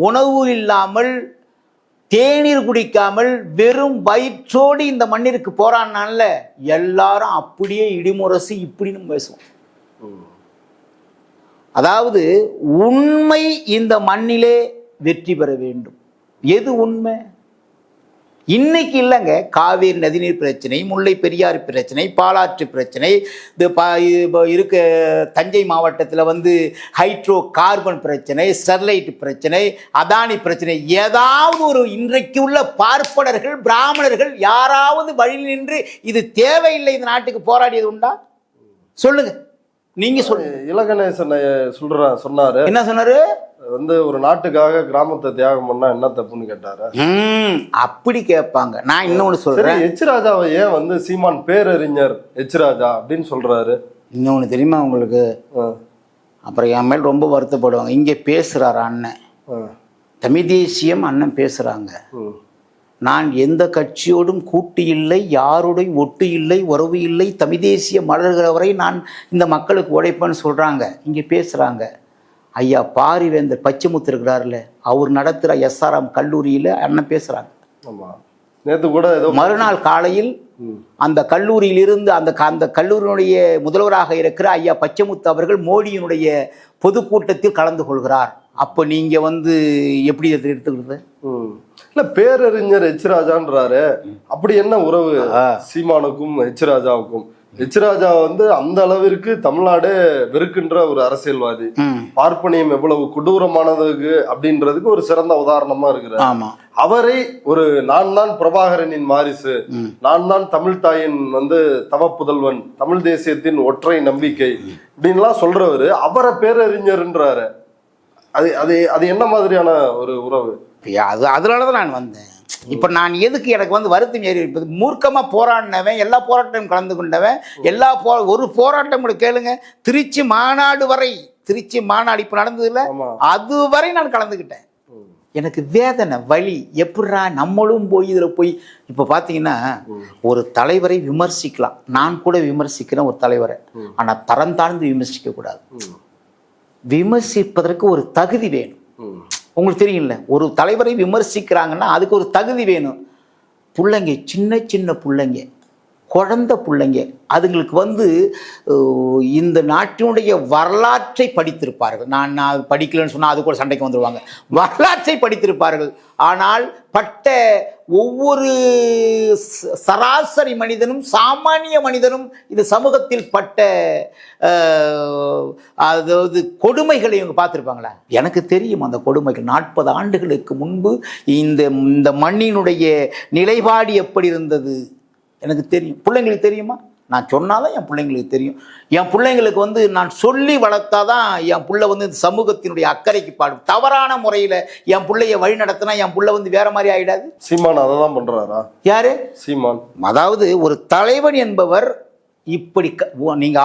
உணவு இல்லாமல் தேநீர் குடிக்காமல் வெறும் வயிற்றோடு இந்த மண்ணிற்கு போறான்னால எல்லாரும் அப்படியே இடிமுரசு இப்படின்னு பேசுவோம். அதாவது உண்மை இந்த மண்ணிலே வெற்றி பெற வேண்டும். எது உண்மை? இன்னைக்கு இல்லைங்க, காவேரி நதிநீர் பிரச்சனை, முல்லை பெரியாறு பிரச்சனை, பாலாற்று பிரச்சனை, இருக்க தஞ்சை மாவட்டத்தில் வந்து ஹைட்ரோ கார்பன் பிரச்சனை, ஸ்டெர்லைட் பிரச்சனை, அதானி பிரச்சனை. ஏதாவது ஒரு இன்றைக்கு உள்ள பார்ப்பனர்கள் பிராமணர்கள் யாராவது வழி நின்று இது தேவையில்லை இந்த நாட்டுக்கு போராடியது உண்டா? சொல்லுங்க, நீங்க சொல்லுங்க. இலகணேசன் சொன்னாரு. என்ன சொன்னாரு? வந்து ஒரு நாட்டுக்காக கிராமத்தை தியாகம் பண்ணா என்ன தப்புன்னு கேட்டாரு. அப்படி கேட்பாங்க. நான் இன்னொன்னு சொல்றேன். எச் ராஜாவை ஏன் வந்து சீமான் பேரறிஞர் எச் ராஜா அப்படின்னு சொல்றாரு? இன்னொன்னு தெரியுமா உங்களுக்கு? அப்புறம் என் மேல் ரொம்ப வருத்தப்படுவாங்க. இங்க பேசுறாரு அண்ணன், தமிழ் தேசியம் அண்ணன் பேசுறாங்க. நான் எந்த கட்சியோடும் கூட்டு இல்லை, யாரோடையும் ஒட்டு இல்லை, உறவு இல்லை, தமிழ் தேசிய மலர்கிற வரை நான் இந்த மக்களுக்கு உழைப்பேன்னு சொல்கிறாங்க. இங்கே பேசுகிறாங்க. ஐயா பாரிவேந்தர் பச்சைமுத்து இருக்கிறாருல்ல, அவர் நடத்துகிற SRM கல்லூரியில் அண்ணன் பேசுகிறாங்க. நேற்று கூட மறுநாள் காலையில் அந்த கல்லூரியிலிருந்து அந்த கல்லூரியினுடைய முதல்வராக இருக்கிற ஐயா பச்சைமுத்து அவர்கள் மோடியினுடைய பொதுக்கூட்டத்தில் கலந்து கொள்கிறார். அப்போ நீங்கள் வந்து எப்படி எடுத்துக்கிறது? இல்ல, பேரறிஞர் எச் ராஜான்றாரு. அப்படி என்ன உறவு சீமானுக்கும் எச் ராஜாவுக்கும்? எச் ராஜா வந்து அந்த அளவிற்கு தமிழ்நாடு வெறுக்கின்ற ஒரு அரசியல்வாதி. பார்ப்பனியம் எவ்வளவு கொடூரமானதுக்கு அப்படின்றதுக்கு ஒரு சிறந்த உதாரணமா இருக்கிறார். அவரை ஒரு நான் தான் பிரபாகரனின் வாரிசு, நான் தான் தமிழ் தாயின் வந்து தவ புதல்வன், தமிழ் தேசியத்தின் ஒற்றை நம்பிக்கை அப்படின்லாம் சொல்றவரு அவரை பேரறிஞர்ன்றாரு. அது அது அது என்ன மாதிரியான ஒரு உறவு? அதனாலதான் நான் வந்தேன். இப்ப நான் எதுக்கு எனக்கு வந்து வருத்தம் ஏறி இருப்பது? மூர்க்கமா போராடினவன், எல்லா போராட்டமும் கலந்து கொண்டவன், ஒரு போராட்டம் கூட கேளுங்க, திருச்சி மாநாடு வரை, திருச்சி மாநாடு இப்ப நடந்தது இல்ல, அது வரை நான் கலந்துக்கிட்டேன். எனக்கு வேதனை, வலி. எப்படா நம்மளும் போய் இதுல போய் இப்ப பாத்தீங்கன்னா ஒரு தலைவரை விமர்சிக்கலாம், நான் கூட விமர்சிக்கிறேன் ஒரு தலைவரை, ஆனா தரம் தாழ்ந்து விமர்சிக்க கூடாது. விமர்சிப்பதற்கு ஒரு தகுதி வேணும். உங்களுக்கு தெரியும்ல, ஒரு தலைவரை விமர்சிக்கிறாங்கன்னா அதுக்கு ஒரு தகுதி வேணும். பிள்ளைங்க, சின்ன சின்ன பிள்ளைங்க, குழந்தை பிள்ளைங்க, அதுங்களுக்கு வந்து இந்த நாட்டினுடைய வரலாற்றை படித்திருப்பார்கள். நான் படிக்கலன்னு சொன்னால் அது கூட சண்டைக்கு வந்துடுவாங்க. வரலாற்றை படித்திருப்பார்கள். ஆனால் பட்ட ஒவ்வொரு சராசரி மனிதனும், சாமானிய மனிதனும் இந்த சமூகத்தில் பட்ட அதாவது கொடுமைகளை இவங்க பார்த்துருப்பாங்களா? எனக்கு தெரியும் அந்த கொடுமைகள். 40 ஆண்டுகளுக்கு முன்பு இந்த மண்ணினுடைய நிலைப்பாடு எப்படி இருந்தது எனக்கு தெரியும். பிள்ளைங்களுக்கு தெரியுமா? நான் சொன்னாதான் என் பிள்ளைங்களுக்கு தெரியும். என் பிள்ளைங்களுக்கு வந்து நான் சொல்லி வளர்த்தாதான் என் பிள்ளை வந்து இந்த சமூகத்தினுடைய அக்கறைக்கு பாடும். தவறான முறையில் என் பிள்ளைய வழி நடத்தினா என் பிள்ளை வந்து வேற மாதிரி ஆயிடாது. சீமான் அதை தான் பண்றாரா? யாரு? சீமான். அதாவது ஒரு தலைவன் என்பவர் இப்படி நீங்க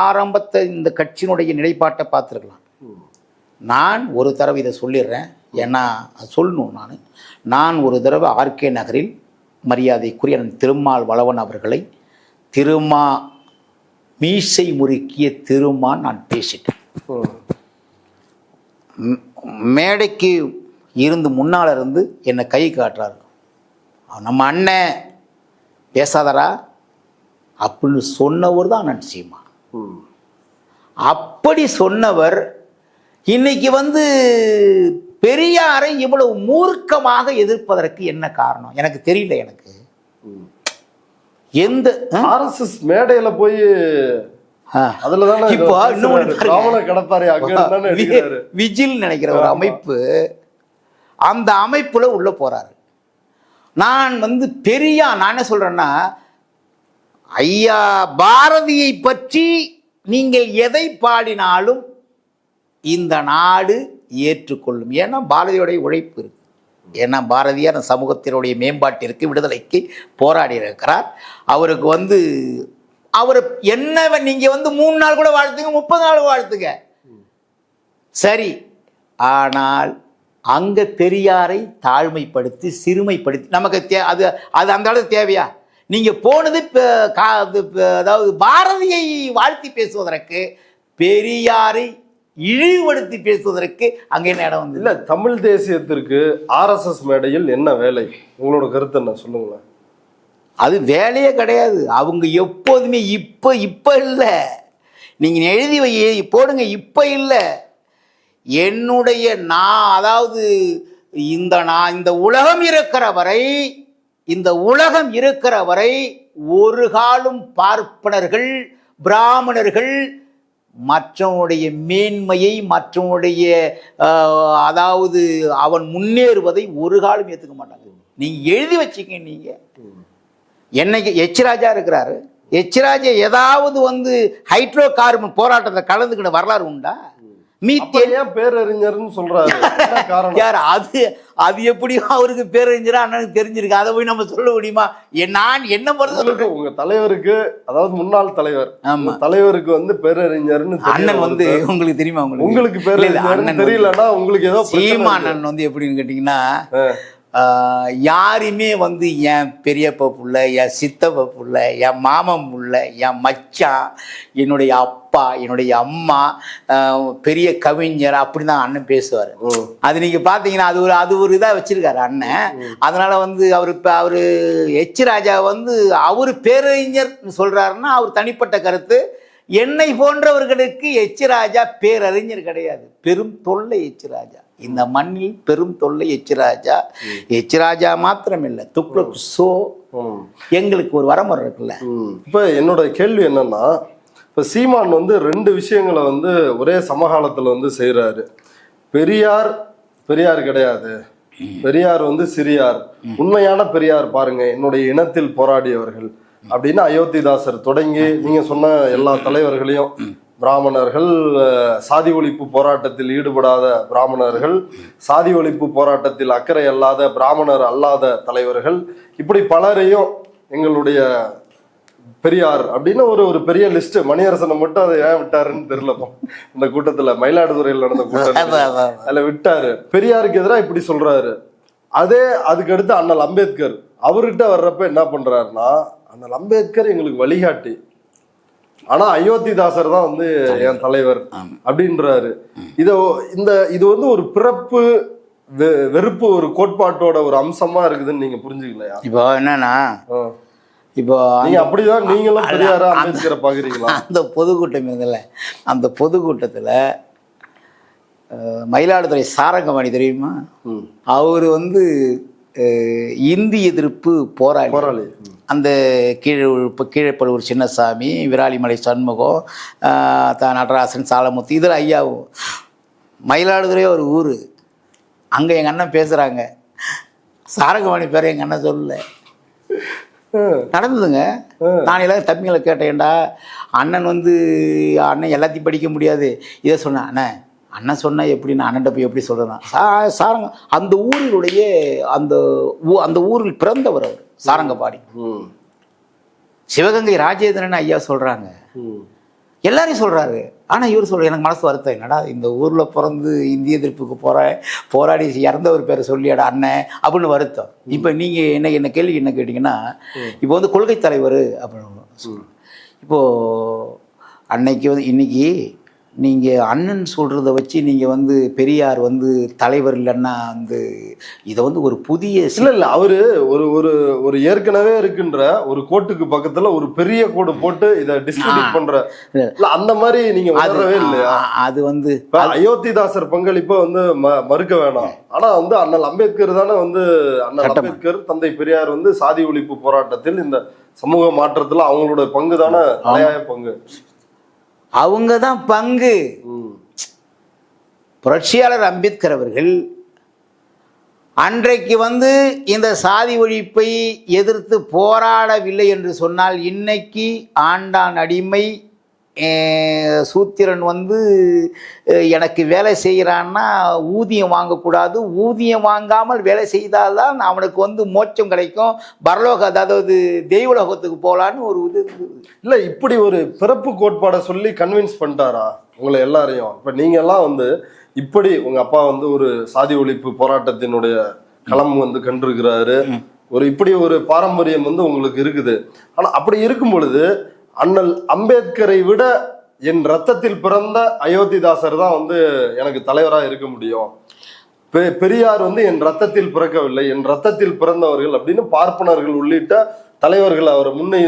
ஆரம்பத்தை இந்த கட்சியினுடைய நிலைப்பாட்டை பார்த்துருக்கலாம். நான் ஒரு தடவை இதை சொல்லிடுறேன், ஏன்னா சொல்லணும். நான் ஒரு தடவை RK நகரில் மரியாதைக்குரிய திருமால் வளவன் அவர்களை மீசை முறுக்கிய திருமான் நான் பேசிட்டேன். மேடைக்கு இருந்து முன்னால் இருந்து என்னை கை காட்டுறாரு. நம்ம அண்ணன் பேசாதரா அப்படின்னு சொன்னவர் தான் அண்ணன் சீமான். அப்படி சொன்னவர் இன்னைக்கு வந்து பெரியாரை இவ்வளவு மூர்க்கமாக எதிர்ப்பதற்கு என்ன காரணம் எனக்கு தெரியல. எனக்கு எந்த ஆர்எஸ்எஸ் மேடையில போய் அதுலதானே இப்போ ராவண கடப்பாறை விஜில் நினைக்கிற ஒரு அமைப்பு, அந்த அமைப்புல உள்ள போறாரு. நான் வந்து நான் என்ன சொல்றேன்னா, ஐயா பாரதியை பற்றி நீங்கள் எதை பாடினாலும் இந்த நாடு ஏற்றுக்கொள்ளும். ஏன்னா பாரதியோடைய உழைப்பு இருக்கு. ஏன்னா பாரதியார் சமூகத்தினுடைய மேம்பாட்டிற்கு, விடுதலைக்கு போராடி இருக்கிறார். அவருக்கு வந்து அவர் என்ன நீங்க வந்து 3 நாள் கூட வாழ்த்துங்க, 30 நாள் வாழ்த்துங்க, சரி. ஆனால் அங்க பெரியாரை தாழ்மைப்படுத்தி சிறுமைப்படுத்தி நமக்கு அது அது அந்த அளவுக்கு தேவையா? நீங்க போனது அதாவது பாரதியை வாழ்த்தி பேசுவதற்கு, பெரியாரை இழிவுபடுத்தி பேசுவதற்கு அங்க என்ன இடம் வந்து? இல்ல, தமிழ் தேசியத்திற்கு ஆர்எஸ்எஸ் மேடையில் என்ன வேலை? உங்களோட கருத்து என்ன சொல்லுங்களேன். அது வேலையே கிடையாது. அவங்க எப்போதுமே இப்ப இல்லை, நீங்க எழுதி போடுங்க, இப்ப இல்லை. என்னுடைய அதாவது இந்த உலகம் இருக்கிற வரை ஒரு காலம் பார்ப்பனர்கள், பிராமணர்கள் மற்றவனுடைய மேன்மையை, மற்றவனுடைய அதாவது அவன் முன்னேறுவதை ஒரு காலம் ஏற்றுக்க மாட்டாங்க. நீங்க எழுதி வச்சுக்க. நீங்க என்னைக்கு எச்ராஜா இருக்கிறாரு, எச்ராஜா ஏதாவது வந்து ஹைட்ரோ கார்பன் போராட்டத்தை கலந்துக்கிட்ட வரலாறு உண்டா? பேரறிஞர்னு சொல்றாரு. யார் அது? அது எப்படியோ அவருக்கு பேரறிஞரா அண்ணனுக்கு தெரிஞ்சிருக்கு. அதை போய் நம்ம சொல்ல முடியுமா? நான் என்ன பொறுத்த உங்க தலைவருக்கு, அதாவது முன்னாள் தலைவர், தலைவருக்கு வந்து பேரறிஞர்னு அண்ணன் வந்து உங்களுக்கு தெரியுமா? உங்களுக்கு பேரறிஞர் தெரியலன்னா உங்களுக்கு ஏதோ சீமா அண்ணன் வந்து எப்படின்னு கேட்டீங்கன்னா, யாருமே வந்து என் பெரியப்பா புள்ள, என் சித்தப்பா புள்ள, என் மாமன் புள்ள, என் மச்சான், என்னுடைய அப்பா, என்னுடைய அம்மா, பெரிய கவிஞர், அப்படிதான் அண்ணன் பேசுவார். அது நீங்க பாத்தீங்கன்னா அது ஒரு இதா வச்சிருக்காரு அண்ணன். அதனால வந்து அவரு எச் ராஜா வந்து அவரு பேரறிஞர் சொல்றாருன்னா அவர் தனிப்பட்ட கருத்து. என்னை போன்றவர்களுக்கு எச் ராஜா பேரறிஞர் கிடையாது, பெரும் தொல்லை எச் ராஜா. இந்த மண்ணில் பெரும் தொல்லை எச் ராஜா. எச் ராஜா மாத்திரம் இல்லை, துக்ளக் ஷோ எங்களுக்கு ஒரு வரமுறை இருக்குல்ல. இப்ப என்னோட கேள்வி என்னன்னா, இப்ப சீமான் வந்து 2 விஷயங்களை வந்து ஒரே சமகாலத்துல வந்து செய்யறாரு. பெரியார் கிடையாது, பெரியார் வந்து சிறியார், உண்மையான பெரியார் பாருங்க, என்னுடைய இனத்தில் போராடியவர்கள் அப்படின்னு அயோத்திதாசர் தொடங்கி நீங்க சொன்ன எல்லா தலைவர்களையும், பிராமணர்கள், சாதி ஒழிப்பு போராட்டத்தில் ஈடுபடாத பிராமணர்கள், சாதி ஒழிப்பு போராட்டத்தில் அக்கறை அல்லாத பிராமணர் அல்லாத தலைவர்கள், இப்படி பலரையும் எங்களுடைய பெரியார் அப்படின்னு ஒரு பெரிய லிஸ்ட். மணியரசனை மட்டும் அதை ஏன் விட்டாருன்னு தெரியல. இந்த கூட்டத்துல மயிலாடுதுறையில் நடந்த கூட்டம் அதுல விட்டாரு. பெரியாருக்கு எதிராக இப்படி சொல்றாரு. அதுக்கு அடுத்து அண்ணல் அம்பேத்கர் அவர்கிட்ட வர்றப்ப என்ன பண்றாருன்னா, அண்ணல் அம்பேத்கர் எங்களுக்கு வழிகாட்டி, ஆனா அயோத்திதாசர் தான் வந்து என் தலைவர் அப்படின்றாரு. இது வந்து ஒரு பிறப்பு வெறுப்பு, ஒரு கோட்பாட்டோட ஒரு அம்சமா இருக்குதுன்னு நீங்க புரிஞ்சுக்கலையா? இப்போ என்னன்னா, இப்போ நீங்க அப்படிதான் நீங்களும் பெரியாரா அம்பேத்கரை பாக்குறீங்களா? அந்த பொதுக்கூட்டம் இருந்தல, அந்த பொதுக்கூட்டத்துல மயிலாடுதுறை சாரங்கமணி தெரியுமா? அவரு வந்து இந்தி எதிர்ப்பு போராளி. அந்த கீழப்பழுவூர் சின்னசாமி, விராலிமலை சண்முகம், நடராசன், சாலமுத்து, இதில் ஐயாவும். மயிலாடுதுறை ஒரு ஊர், அங்கே எங்கள் அண்ணன் பேசுகிறாங்க. சாரங்கமணி பேர் எங்கள் அண்ணன் சொல்லலை, நடந்ததுங்க. நான் எல்லாரும் தம்பிங்களை கேட்டேன்டா, அண்ணன் வந்து அண்ணன் எல்லாத்தையும் படிக்க முடியாது, இதை சொன்னேன். அண்ணன் சொன்னா எப்படின்னா, அண்ணன் போய் எப்படி சொல்றேன்? சாரங்க அந்த ஊரினுடைய அந்த ஊரில் பிறந்தவர் அவர், சாரங்கபாடி. சிவகங்கை ராஜேந்திரன் ஐயா சொல்றாங்க, எல்லாரையும் சொல்றாரு. ஆனா இவர் சொல்ற, எனக்கு மனசு வருத்தம், என்னடா இந்த ஊர்ல பிறந்து இந்திய எதிர்ப்புக்கு போராடி இறந்த ஒரு பேரை சொல்லியாடா அண்ணன் அப்படின்னு வருத்தம். இப்ப நீங்க என்ன கேள்வி என்ன கேட்டீங்கன்னா, இப்போ வந்து கொள்கை தலைவர் அப்படின்னு இப்போ அன்னைக்கு வந்து இன்னைக்கு நீங்கள் அண்ணன் சொல்கிறத வச்சு நீங்கள் வந்து பெரியார் வந்து தலைவர் இல்லைன்னா வந்து இதை வந்து ஒரு புதிய இல்ல அவரு ஒரு ஒரு ஒரு ஏற்கனவே இருக்கின்ற ஒரு கோட்டுக்கு பக்கத்துல ஒரு பெரிய கோடு போட்டு இதை டிஸ்கிரிடிட் பண்ற இல்ல அந்த மாதிரி நீங்க உணரவே இல்லையா? அது வந்து அயோத்திதாசர் பங்களிப்பை வந்து மறுக்க வேணாம். ஆனா வந்து அண்ணல் அம்பேத்கர் தானே வந்து அண்ணல் அம்பேத்கர் தந்தை பெரியார் வந்து சாதி ஒழிப்பு போராட்டத்தில் இந்த சமூக மாற்றத்துல அவங்களோட பங்கு தானே தலையாய பங்கு. அவங்க தான் பங்கு. புரட்சியாளர் அம்பேத்கர் அவர்கள் அன்றைக்கு வந்து இந்த சாதி ஒழிப்பை எதிர்த்து போராடவில்லை என்று சொன்னால் இன்னைக்கு ஆண்டான் அடிமை சூத்திரன் வந்து எனக்கு வேலை செய்கிறான்னா ஊதியம் வாங்கக்கூடாது, ஊதியம் வாங்காமல் வேலை செய்தால்தான் அவனுக்கு வந்து மோட்சம் கிடைக்கும், பரலோக அதாவது தெய்வலோகத்துக்கு போகலான்னு ஒரு இது இல்லை. இப்படி ஒரு பிறப்பு கோட்பாடை சொல்லி கன்வின்ஸ் பண்ணிட்டாரா உங்களை எல்லாரையும்? இப்போ நீங்கள் எல்லாம் வந்து இப்படி உங்கள் அப்பா வந்து ஒரு சாதி ஒழிப்பு போராட்டத்தினுடைய களம் வந்து கண்டிருக்கிறாரு, ஒரு இப்படி ஒரு பாரம்பரியம் வந்து உங்களுக்கு இருக்குது. ஆனால் அப்படி இருக்கும் பொழுது அண்ணல் அம்பேத்கரை விட என் ரத்தத்தில் பிறந்த அயோத்திதாசர் தான் வந்து எனக்கு தலைவராக இருக்க முடியும், பெரியார் வந்து என் ரத்தத்தில் பிறக்கவில்லை, என் ரத்தத்தில் பிறந்தவர்கள் அப்படின்னு பார்ப்பனர்கள் உள்ளிட்ட தலைவர்கள் அவரை முன்னே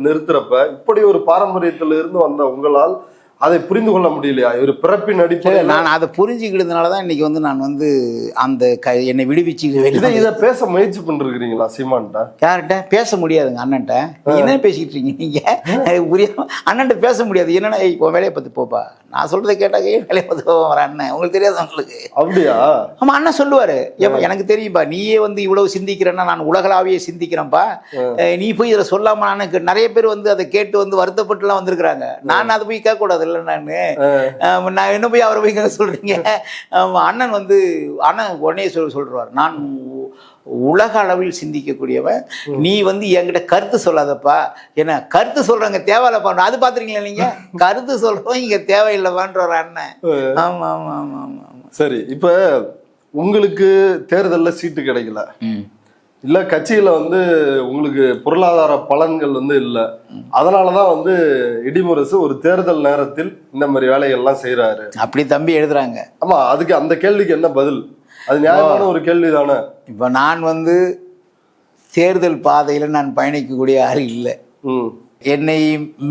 நிறுத்துறப்ப இப்படி ஒரு பாரம்பரியத்தில் இருந்து வந்த உங்களால் அதை புரிந்து கொள்ள முடியலையா? ஒரு பிறப்பின் அடிப்படையில் நான் அதை புரிஞ்சுக்கிட்டதுனால தான் இன்னைக்கு வந்து நான் வந்து அந்த என்னை விடுவிச்சு இதை பேச முயற்சி பண்ணிருக்கிறீங்களா சீமான்ட்ட? யார்கிட்ட பேச முடியாதுங்க அண்ணன்ட்ட. என்ன பேசிக்கிட்டு இருக்கீங்க நீங்க? புரியாம அண்ணன்ட்ட பேச முடியாது. என்னன்னா இப்போ வேலையை பற்றி போப்பா, நான் சொல்றதை கேட்டாக்க வேலையை பற்றி போவார் அண்ணன், உங்களுக்கு தெரியாது உங்களுக்கு? அப்படியா? ஆமா அண்ணன் சொல்லுவாரு, ஏப்பா எனக்கு தெரியும்பா, நீயே வந்து இவ்வளவு சிந்திக்கிறேன்னா நான் உலகளாவியே சிந்திக்கிறேன்ப்பா, நீ போய் இதில் சொல்லாம அண்ணனுக்கு நிறைய பேர் வந்து அதை கேட்டு வந்து வருத்தப்பட்டுலாம் வந்திருக்கிறாங்க. நான் அதை போய் கேட்கக்கூடாது இல்லை, நான் என்ன போய் அவரை போய் சொல்றீங்க? அண்ணன் வந்து அண்ணன் உடனே சொல்றாரு, நான் உலக அளவில் சிந்திக்கக்கூடியவன், நீ வந்து என்கிட்ட கருத்து சொல்லாதப்பா, ஏன்னா கருத்து சொல்றவங்க தேவையில்லப்பா, அது பாத்துருக்கீங்களா நீங்க? கருத்து சொல்றவங்க இங்க தேவையில்லைப்பான்ற ஒரு அண்ணன். ஆமா ஆமா ஆமா ஆமா. சரி, இப்ப உங்களுக்கு தேர்தல்ல சீட்டு கிடைக்கல, இல்ல கட்சியில வந்து உங்களுக்கு பொருளாதார பலன்கள் வந்து இல்லை, அதனாலதான் வந்து இடிமுரசு ஒரு தேர்தல் நேரத்தில் இந்த மாதிரி வேலைகள்லாம் செய்யறாரு அப்படி தம்பி எழுதுறாங்க. ஆமா, அதுக்கு அந்த கேள்விக்கு என்ன பதில்? அது நியாயமான ஒரு கேள்வி தானே. இப்போ நான் வந்து தேர்தல் பாதையில் நான் பயணிக்கக்கூடிய ஆள் இல்லை. என்னை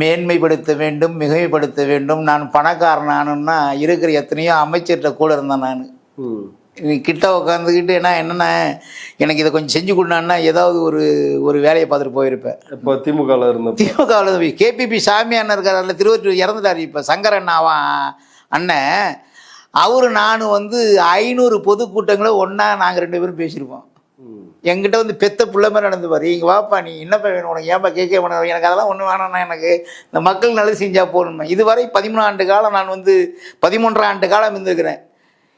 மேன்மைப்படுத்த வேண்டும், மிகைப்படுத்த வேண்டும், நான் பணக்காரன் ஆனோம்னா இருக்கிற எத்தனையோ அமைச்சர்கிட்ட கூட இருந்தேன் நான். கிட்ட உட்காந்துக்கிட்டு என்னென்ன எனக்கு இதை கொஞ்சம் செஞ்சு கொடுனான்னா ஏதாவது ஒரு வேலையை பார்த்துட்டு போயிருப்பேன். இப்போ திமுகவில் கேபிபி சாமி அண்ணன் இருக்கார்ல, திருவள்ளூர் இறந்துட்டார் இப்போ, சங்கரன் அண்ணன், அவரு நானும் வந்து 500 பொதுக்கூட்டங்களை ஒன்றா நாங்கள் 2 பேரும் பேசியிருப்போம். என்கிட்ட வந்து பெத்த பிள்ளை மாதிரி நடந்துப்பார், இங்கே வாப்பா நீ என்னப்பா வேணும் உனக்கு, ஏன்பா கேட்க வேணும், எனக்கு அதெல்லாம் ஒன்றும் வேணாம்னா, எனக்கு இந்த மக்கள் நல்லது செஞ்சால் போகணுமா. இதுவரை 13 ஆண்டு காலம் நான் வந்து 13 ஆண்டு காலம் இருந்திருக்கிறேன்.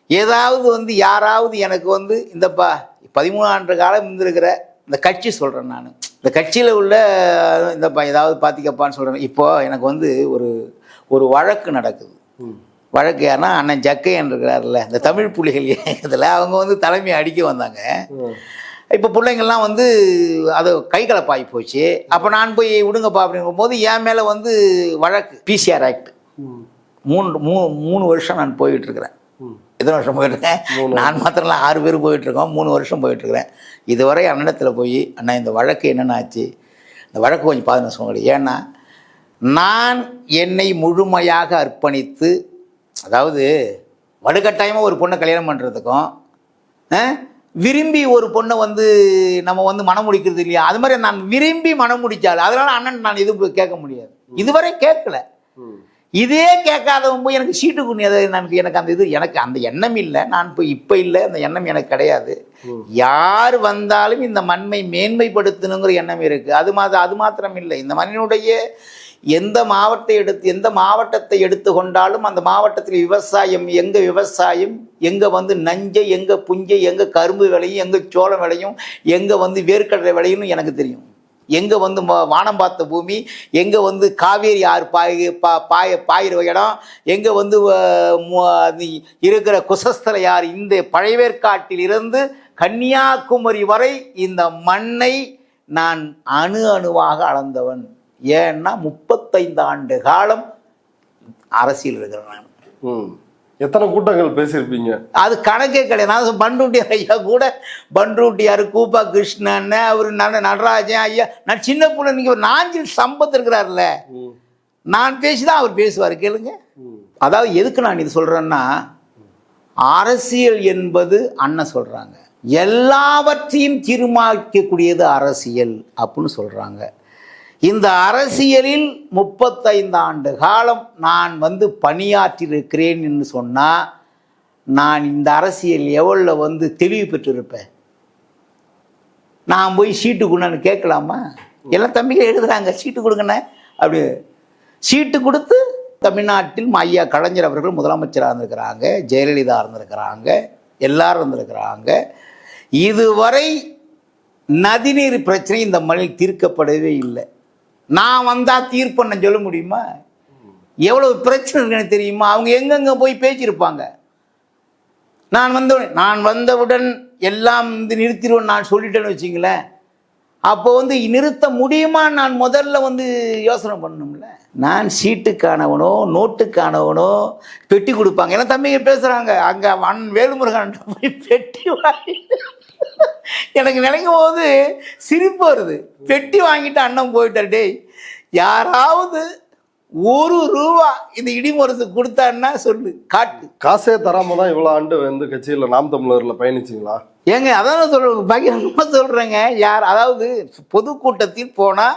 ஏதாவது வந்து யாராவது எனக்கு வந்து இந்தப்பா 13 ஆண்டு காலம் இருந்திருக்கிற இந்த கட்சி சொல்கிறேன், நான் இந்த கட்சியில் உள்ள இந்தப்பா ஏதாவது பார்த்திக்கப்பான்னு சொல்கிறேன். இப்போது எனக்கு வந்து ஒரு வழக்கு நடக்குது. வழக்கு யாருன்னா அண்ணன் ஜக்கையன் இருக்கிறார்ல, இந்த தமிழ் புலிகள் இதில் அவங்க வந்து தலைமையை அடிக்க வந்தாங்க. இப்போ பிள்ளைங்கள்லாம் வந்து அது கைகலப்பாகி போச்சு. அப்போ நான் போய் விடுங்கப்பா அப்படிங்கும் போது என் மேலே வந்து வழக்கு பிசிஆர் ஆக்ட் 3 வருஷம் நான் போயிட்டுருக்கிறேன். எத்தனை வருஷம் போயிட்டுருக்கேன்? நான் மாத்திரம்லாம் 6 பேர் போயிட்டுருக்கோம். 3 வருஷம் போயிட்டுருக்கிறேன். இதுவரை அண்ணனத்தில் போய் அண்ணா இந்த வழக்கு என்னென்ன ஆச்சு, இந்த வழக்கு கொஞ்சம் பாதுகாப்பு சொல்லுங்கள். ஏன்னா நான் என்னை முழுமையாக அர்ப்பணித்து, அதாவது வலுக்கட்டாயமாக ஒரு பொண்ணை கல்யாணம் பண்ணுறதுக்கும் விரும்பி ஒரு பொண்ணை வந்து நம்ம வந்து மனம் முடிக்கிறது இல்லையா, அது மாதிரி நான் விரும்பி மனம் முடித்தாள். அதனால் அண்ணன் நான் எதுவும் கேட்க முடியாது, இதுவரை கேட்கல. இதே கேட்காதவங்க போய் எனக்கு சீட்டு குண்ணியது, எனக்கு அந்த இது எனக்கு அந்த எண்ணம் இல்லை. நான் இப்போ இல்லை, அந்த எண்ணம் எனக்கு கிடையாது. யார் வந்தாலும் இந்த மண்ணை மேன்மைப்படுத்தணுங்கிற எண்ணம் இருக்குது. அது மாத்திரம் இல்லை, இந்த மண்ணினுடைய எந்த மாவட்டத்தை எடுத்துக்கொண்டாலும் அந்த மாவட்டத்தில் விவசாயம் எங்கே வந்து நஞ்சை, எங்கே புஞ்சை, எங்கே கரும்பு விளையும், எங்கே சோளம் விளையும், எங்கே வந்து வேர்க்கடலை விளையும்னு எனக்கு தெரியும். எங்கே வந்து வானம் பார்த்த பூமி, எங்கே வந்து காவேரி ஆறு பாயிற இடம், எங்கே வந்து இருக்கிற குசஸ்தல யார், இந்த பழையவேற்காட்டில் இருந்து கன்னியாகுமரி வரை இந்த மண்ணை நான் அணுவாக அளந்தவன். ஏன்னா 35 ஆண்டு காலம் அரசியல் இருக்கிறேன் நான். எத்தனை கூட்டங்கள் பேசியிருப்பீங்க? அது கணக்கே கிடையாது. நான் பண்ருட்டியார் ஐயா கூட, பண்ருட்டியார், கூப்பா கிருஷ்ணன், அவர் நடராஜன் ஐயா, நான் சின்ன பிள்ளை, நீங்க ஒரு நாஞ்சில் சம்பத் இருக்கிறார்ல, நான் பேசிதான் அவர் பேசுவார், கேளுங்க. அதாவது எதுக்கு நான் இது சொல்றேன்னா, அரசியல் என்பது அண்ணன் சொல்றாங்க, எல்லாவற்றையும் தீர்மானிக்கக்கூடியது அரசியல் அப்படின்னு சொல்றாங்க. இந்த அரசியலில் 35 ஆண்டு காலம் நான் பணியாற்றியிருக்கிறேன் என்று சொன்னால், நான் இந்த அரசியல் எவ்வளோ தெளிவு பெற்றிருப்பேன். நான் போய் சீட்டு கொடுன்னு கேட்கலாமா? எல்லாம் தம்பிங்க எழுதுறாங்க, சீட்டு கொடுங்கண்ணே அப்படி. சீட்டு கொடுத்து தமிழ்நாட்டில் ஐயா கலைஞர் அவர்கள் முதலமைச்சராக இருந்திருக்கிறாங்க, ஜெயலலிதா இருந்திருக்கிறாங்க, எல்லாரும் இருந்திருக்கிறாங்க. இதுவரை நதிநீர் பிரச்சனை இந்த மண்ணில் தீர்க்கப்படவே இல்லை. நான் வந்தால் தீர்ப்புன்னு சொல்ல முடியுமா? எவ்வளவு பிரச்சனை இருக்குன்னு தெரியுமா? அவங்க எங்கெங்க போய் பேச்சிருப்பாங்க. நான் வந்தவுடன் எல்லாம் நிறுத்திடுவேன் நான் சொல்லிட்டேன்னு வச்சிங்களேன். அப்போ நிறுத்த முடியுமா? நான் முதல்ல யோசனை பண்ணணும்ல. நான் சீட்டுக்கானவனோ நோட்டுக்கானவனோ பெட்டி கொடுப்பாங்க. ஏன்னா தம்பிங்க பேசுகிறாங்க, அங்கே வேலுமுருகன் போய் பெட்டி வாங்கி எனக்கு நினைக்கும் போது சிரிப்பு வருது. பெட்டி வாங்கிட்டு அண்ணன் போயிட்டார். டேய், யாராவது ₹1 இந்த இடிமுரசுக்கு கொடுத்தான்னா சொல்லு, காட்டு. காசே தராம தான் இவ்வளவு ஆண்டு கட்சியில நாம் தமிழர்ல பயணிச்சிங்களா? ஏங்க அதான் சொல்றேன், பகிரங்கமா சொல்றேங்க. யார், அதாவது பொதுக்கூட்டத்தில் போனா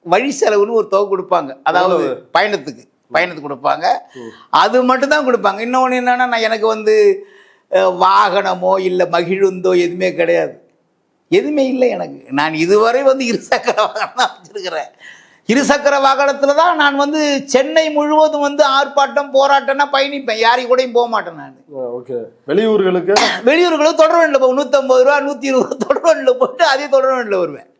வழி செலவுன்னு ஒரு தொகை கொடுப்பாங்க, அதாவது பயணத்துக்கு கொடுப்பாங்க, அது மட்டும் தான் கொடுப்பாங்க. இன்னொன்று என்னன்னா, நான் எனக்கு வாகனமோ இல்லை மகிழுந்தோ எதுவுமே கிடையாது, எதுவுமே இல்லை எனக்கு. நான் இதுவரை இருசக்கர வாகனம் தான் வச்சிருக்கிறேன். இருசக்கர வாகனத்தில் தான் நான் சென்னை முழுவதும் ஆர்ப்பாட்டம் போராட்டம்னா பயணிப்பேன், யாரையும் கூடயும் போக மாட்டேன் நான். ஓகே. வெளியூர்களுக்கு தொடர் வண்டியில் போய் ₹150 ₹120 தொடர் வண்டியில் போட்டு அதே தொடர் வண்டியில் வருவேன்.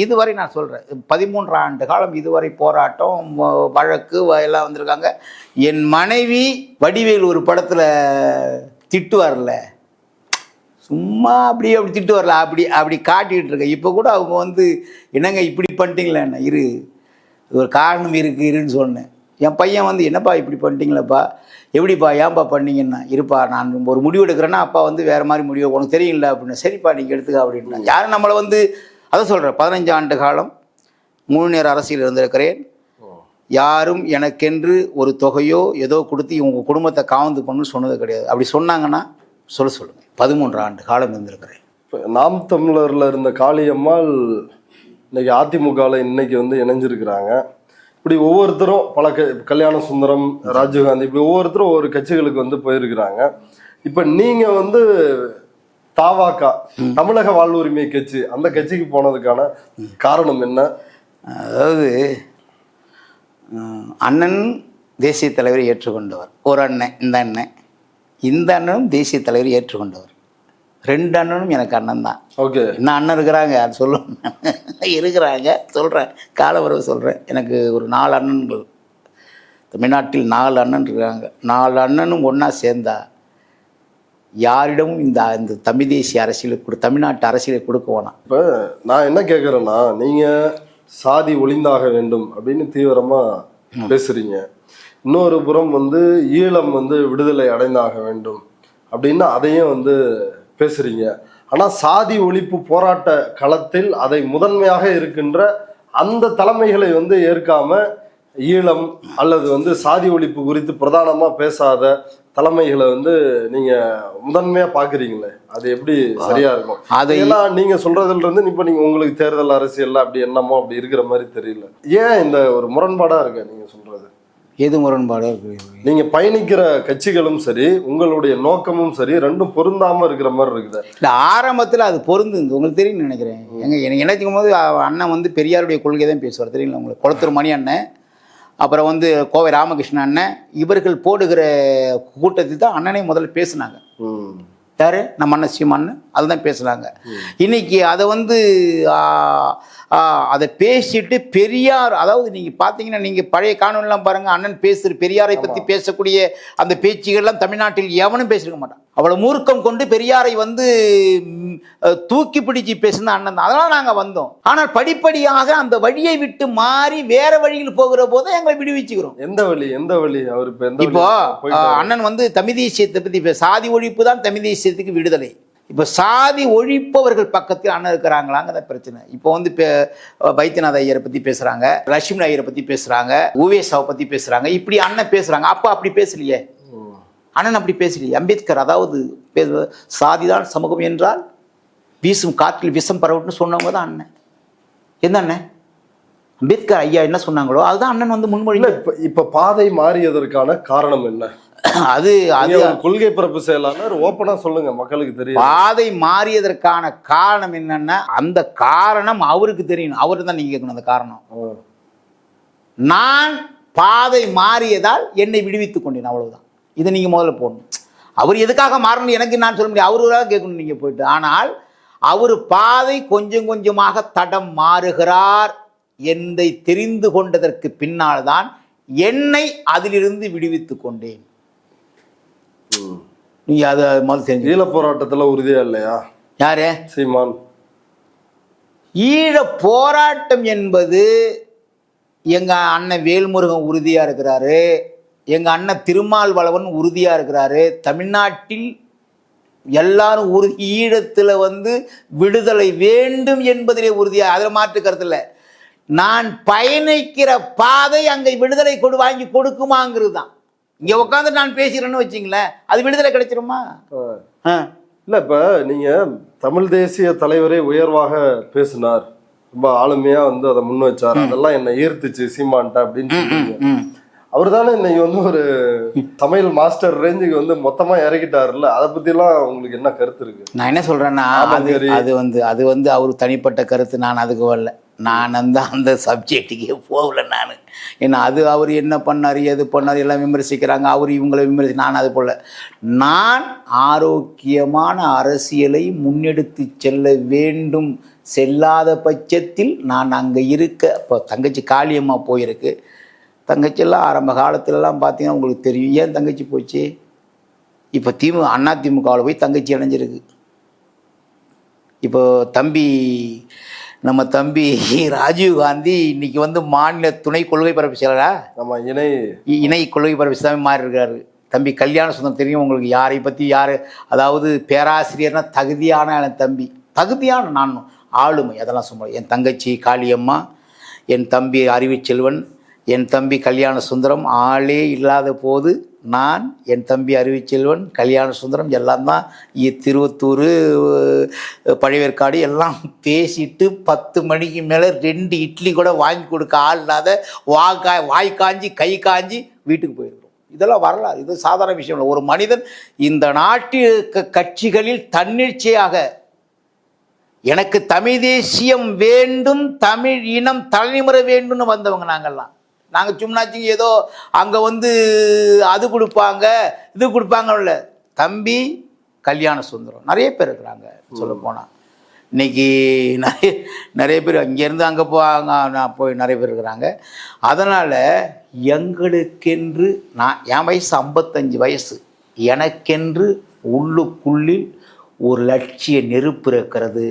இதுவரை நான் சொல்கிறேன், 13 ஆண்டு காலம் இதுவரை போராட்டம், வழக்கு எல்லாம் வந்திருக்காங்க. என் மனைவி வடிவேல் ஒரு படத்தில் திட்டுவார்ல, சும்மா அப்படி திட்டு வரல, அப்படி காட்டிகிட்டு இருக்கேன். இப்போ கூட அவங்க என்னங்க இப்படி பண்ணிட்டீங்களே, என்ன இரு, ஒரு காரணம் இருன்னு சொன்னேன். என் பையன் என்னப்பா இப்படி பண்ணிட்டீங்களப்பா, எப்படிப்பா, ஏன்பா பண்ணீங்கன்னா, இருப்பா நான் ஒரு முடிவு எடுக்கிறேன்னா அப்பா வேறு மாதிரி முடிவு உனக்கு தெரியுங்களா அப்படின்னு. சரிப்பா நீங்கள் எடுத்துக்க அப்படின்னா. யாரும் நம்மளை அதை சொல்கிறேன், 15 ஆண்டு காலம் முழு நேர அரசியல் இருந்திருக்கிறேன். யாரும் எனக்கென்று ஒரு தொகையோ ஏதோ கொடுத்து உங்கள் குடும்பத்தை காவந்து பண்ணு சொன்னது கிடையாது. அப்படி சொன்னாங்கன்னா சொல்லுங்கள். 13 ஆண்டு காலம் இருந்திருக்கிறேன். நாம் தமிழர்ல இருந்த காளியம்மாள் இன்னைக்கு அதிமுகவில் இன்னைக்கு இணைஞ்சிருக்கிறாங்க. இப்படி ஒவ்வொருத்தரும் பல கல்யாண சுந்தரம், ராஜீவ்காந்தி, இப்படி ஒவ்வொருத்தரும் ஒவ்வொரு கட்சிகளுக்கு போயிருக்கிறாங்க. இப்போ நீங்க தாவாக்கா, தமிழக வாழ்வுரிமை கட்சி, அந்த கட்சிக்கு போனதுக்கான காரணம் என்ன? அதாவது அண்ணன் தேசிய தலைவரை ஏற்றுக்கொண்டவர் ஒரு அண்ணன், இந்த அண்ணனும் தேசிய தலைவரை ஏற்றுக்கொண்டவர். 2 அண்ணனும் எனக்கு அண்ணன் தான். ஓகே. என்ன அண்ணன் இருக்கிறாங்க, அது சொல்லணும் இருக்கிறாங்க, சொல்கிறேன், காலவரவு சொல்கிறேன். எனக்கு ஒரு 4 அண்ணன்கள் தமிழ்நாட்டில் 4 அண்ணன் இருக்கிறாங்க. 4 அண்ணனும் ஒன்றா சேர்ந்தா யாரிடமும் இந்த தமிழ் தேசிய அரசியலுக்கு தமிழ்நாட்டு அரசியலை கொடுக்க வேணாம். இப்போ நான் என்ன கேட்குறேன்னா, நீங்கள் சாதி ஒழிந்தாக வேண்டும் அப்படின்னு தீவிரமாக பேசுகிறீங்க. இன்னொரு புறம் ஈழம் விடுதலை அடைந்தாக வேண்டும் அப்படின்னு அதையும் பேசுகிறீங்க. ஆனால் சாதி ஒழிப்பு போராட்ட களத்தில் அதை முதன்மையாக இருக்கின்ற அந்த தலைமைகளை ஏற்காம ஈழம் அல்லது சாதி ஒழிப்பு குறித்து பிரதானமாக பேசாத தலைமைகளை நீங்க முதன்மையா பாக்குறீங்களே, அது எப்படி சரியா இருக்கும்? அதெல்லாம் நீங்க சொல்றதுல இருந்து இப்ப நீங்க உங்களுக்கு தேர்தல் அரசியல்ல அப்படி என்னமோ அப்படி இருக்கிற மாதிரி தெரியல. ஏன் இந்த ஒரு முரண்பாடா இருக்கு நீங்க சொல்றது? எது முரண்பாடா இருக்கு? நீங்க பயணிக்கிற கட்சிகளும் சரி, உங்களுடைய நோக்கமும் சரி, ரெண்டும் பொருந்தாம இருக்கிற மாதிரி இருக்குது. இல்ல, ஆரம்பத்துல அது பொருந்து உங்களுக்கு தெரியும் நினைக்கிறேன். எனக்கு நினைக்கும் போது அண்ணன் பெரியாருடைய கொள்கை தான் பேசுவார், தெரியுங்களா உங்களுக்கு? குளத்தூர் மணி அண்ணன், அப்புறம் கோவை ராமகிருஷ்ணன் அண்ணன், இவர்கள் போடுகிற கூட்டத்தில் தான் அண்ணனை முதல்ல பேசினாங்க. யாரு? நம்ம அண்ணன் சீமான், அதுதான் பேசுனாங்க. இன்னைக்கு அதை அதை பேசிட்டு பெரியார், அதாவது நீங்கள் பார்த்தீங்கன்னா நீங்கள் பழைய காணொலிலாம் பாருங்கள், அண்ணன் பெரியாரை பற்றி பேசக்கூடிய அந்த பேச்சுகள்லாம் தமிழ்நாட்டில் எவனும் பேசிருக்க மாட்டான். அவ்வளோ மூர்க்கம் கொண்டு பெரியாரை வந்து தூக்கி பிடிச்சி பேசுன அண்ணன் தான். அதெல்லாம் நாங்கள் வந்தோம். ஆனால் படிப்படியாக அந்த வழியை விட்டு மாறி வேற வழியில் போகிற போது எங்களை விடுவிச்சுக்கிறோம். எந்த வழி அவர் இப்போ அண்ணன் வந்து தமிழ் தேசியத்தை பற்றி சாதி ஒழிப்பு தான் தமிழ் தேசியத்துக்கு விடுதலை. இப்போ சாதி ஒழிப்பவர்கள் பக்கத்தில் அண்ணன் இருக்கிறாங்களாங்கிற பிரச்சனை. இப்போ வந்து வைத்தியநாத ஐயரை பற்றி பேசுகிறாங்க, லட்சுமி ஐயரை பற்றி பேசுகிறாங்க, உவேசாவை பற்றி பேசுகிறாங்க, இப்படி அண்ணன் பேசுகிறாங்க. அப்போ அப்படி பேசலையே, அண்ணன் அப்படி பேசலையே. அம்பேத்கர் அதாவது சாதிதான் சமூகம் என்றால் வீசும் காற்றில் விஷம் பரவட்டுன்னு சொன்னவங்க தான் அண்ணன். எந்த அண்ணன்? அம்பேத்கர் ஐயா என்ன சொன்னாங்களோ அதுதான் அண்ணன் வந்து முன்மொழி. இப்ப பாதை மாறியதற்கான காரணம் என்ன? அது கொள்கை பரப்பு செயலாளர் ஓப்பனா சொல்லுங்க, மக்களுக்கு தெரியும். பாதை மாறியதற்கான காரணம் என்னன்னா, அந்த காரணம் அவருக்கு தெரியும். அவரு தான் நீங்க கேட்கணும் அந்த காரணம். நான் பாதை மாறியதால் என்னை விடுவித்துக் கொண்டேன், அவ்வளவுதான். இதை நீங்க முதல்ல போடணும். அவர் எதுக்காக மாறணும் எனக்கு நான் சொல்ல முடியாது, அவருதான் கேட்கணும் நீங்க போயிட்டு. ஆனால் அவர் பாதை கொஞ்சம் கொஞ்சமாக தடம் மாறுகிறார் என்னை தெரிந்து கொண்டதற்கு பின்னால் தான் என்னை அதிலிருந்து விடுவித்துக் கொண்டேன். நீங்க அதை முதல் தெரிஞ்சு. ஈழ போராட்டத்துல உறுதியா இல்லையா? யாரு? சீமான். ஈழ போராட்டம் என்பது எங்க அண்ணன் வேல்முருகன் உறுதியா இருக்கிறாரு, எங்க அண்ணன் திருமால்வளவன் உறுதியா இருக்கிறாரு. தமிழ்நாட்டில் எல்லாரும் ஈழத்துல வந்து விடுதலை வேண்டும் என்பதிலே உறுதியா, அதில் மாற்று கருத்து இல்லை. நான் பயணிக்கிற பாதை அங்கே விடுதலை வாங்கி கொடுக்குமாங்கிறது தான். இங்க உட்காந்து நான் பேசுறேன்னு வச்சிங்களேன், அது விடுதலை கிடைச்சிருமா? இல்ல, இப்ப நீங்க தமிழ் தேசிய தலைவரே உயர்வாக பேசினார், ரொம்ப ஆளுமையா வந்து அதை முன் வச்சார், அதெல்லாம் என்ன ஈர்த்துச்சு சீமான்ட்ட அப்படின்னு சொல்றீங்க. அவர் தானே இன்னைக்கு வந்து ஒரு சமையல் மாஸ்டர் ரேஞ்சுக்கு வந்து மொத்தமா இறக்கிட்டாருல்ல, அதை பத்தி எல்லாம் உங்களுக்கு என்ன கருத்து இருக்கு? நான் என்ன சொல்றேன்னா, அது வந்து அவர் தனிப்பட்ட கருத்து. நான் அதுக்கு வரல, நான் அந்த சப்ஜெக்டுக்கே போகல நான். ஏன்னா அது அவர் என்ன பண்ணார் எது பண்ணார் எல்லாம் விமர்சிக்கிறாங்க, அவர் இவங்களை நான் அது போல. நான் ஆரோக்கியமான அரசியலை முன்னெடுத்து செல்ல வேண்டும். செல்லாத பட்சத்தில் நான் அங்கே இருக்க, இப்போ தங்கச்சி காளியம்மா போயிருக்கு, தங்கச்சியெல்லாம் ஆரம்ப காலத்துலலாம் பார்த்தீங்கன்னா உங்களுக்கு தெரியும். ஏன் தங்கச்சி போச்சு? இப்போ அதிமுகவில் போய் தங்கச்சி இணைஞ்சிருக்கு. இப்போ நம்ம தம்பி ராஜீவ்காந்தி இன்னைக்கு வந்து மாநில துணை கொள்கை பரப்பு செயலரா, இணை கொள்கை பரப்பு செயலாளர் மாறி இருக்காரு. தம்பி கல்யாண சுந்தரம் தெரியும் உங்களுக்கு, யாரை பற்றி யார், அதாவது பேராசிரியர்னா தகுதியான தம்பி, தகுதியான நான் ஆளுமை, அதெல்லாம் சொல்ல. என் தங்கச்சி காளியம்மா, என் தம்பி அறிவுச்செல்வன், என் தம்பி கல்யாண சுந்தரம், ஆளே இல்லாத போது நான், என் தம்பி அறிவுச்செல்வன், கல்யாண சுந்தரம் எல்லாம் தான் திருவத்தூர் பழையவேற்காடு எல்லாம் பேசிட்டு 10 மணிக்கு மேலே 2 இட்லி கூட வாங்கி கொடுக்க ஆள் இல்லாத வாய் காஞ்சி கை காஞ்சி வீட்டுக்கு போயிருக்கோம். இதெல்லாம் வரலாறு, இது சாதாரண விஷயம் இல்லை. ஒரு மனிதன் இந்த நாட்டு கட்சிகளில் தன்னிச்சையாக எனக்கு தமிழ் தேசியம் வேண்டும், தமிழ் இனம் தலைமுறை வேண்டும்னு வந்தவங்க நாங்கள்லாம். நாங்கள் சும்னாச்சிங்க ஏதோ அங்கே வந்து அது கொடுப்பாங்க இது கொடுப்பாங்கல்ல. தம்பி கல்யாண சுந்தரம் நிறைய பேர் இருக்கிறாங்க. சொல்ல போனால் இன்னைக்கு நிறைய பேர் அங்கேருந்து அங்கே நான் போய் நிறைய பேர் இருக்கிறாங்க. அதனால் எங்களுக்கென்று என் வயசு 55 வயசு, எனக்கென்று உள்ளுக்குள்ளில் ஒரு லட்சிய நெருப்பு இருக்கிறது.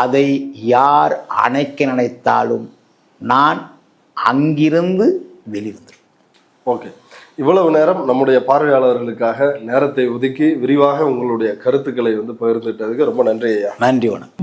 அதை யார் அணைக்க நினைத்தாலும் நான் அங்கிருந்து வெளிவந்து. ஓகே, இவ்வளவு நேரம் நம்முடைய பார்வையாளர்களுக்காக நேரத்தை ஒதுக்கி விரிவாக உங்களுடைய கருத்துக்களை வந்து பகிர்ந்துட்டதுக்கு ரொம்ப நன்றி ஐயா. நன்றி, வணக்கம்.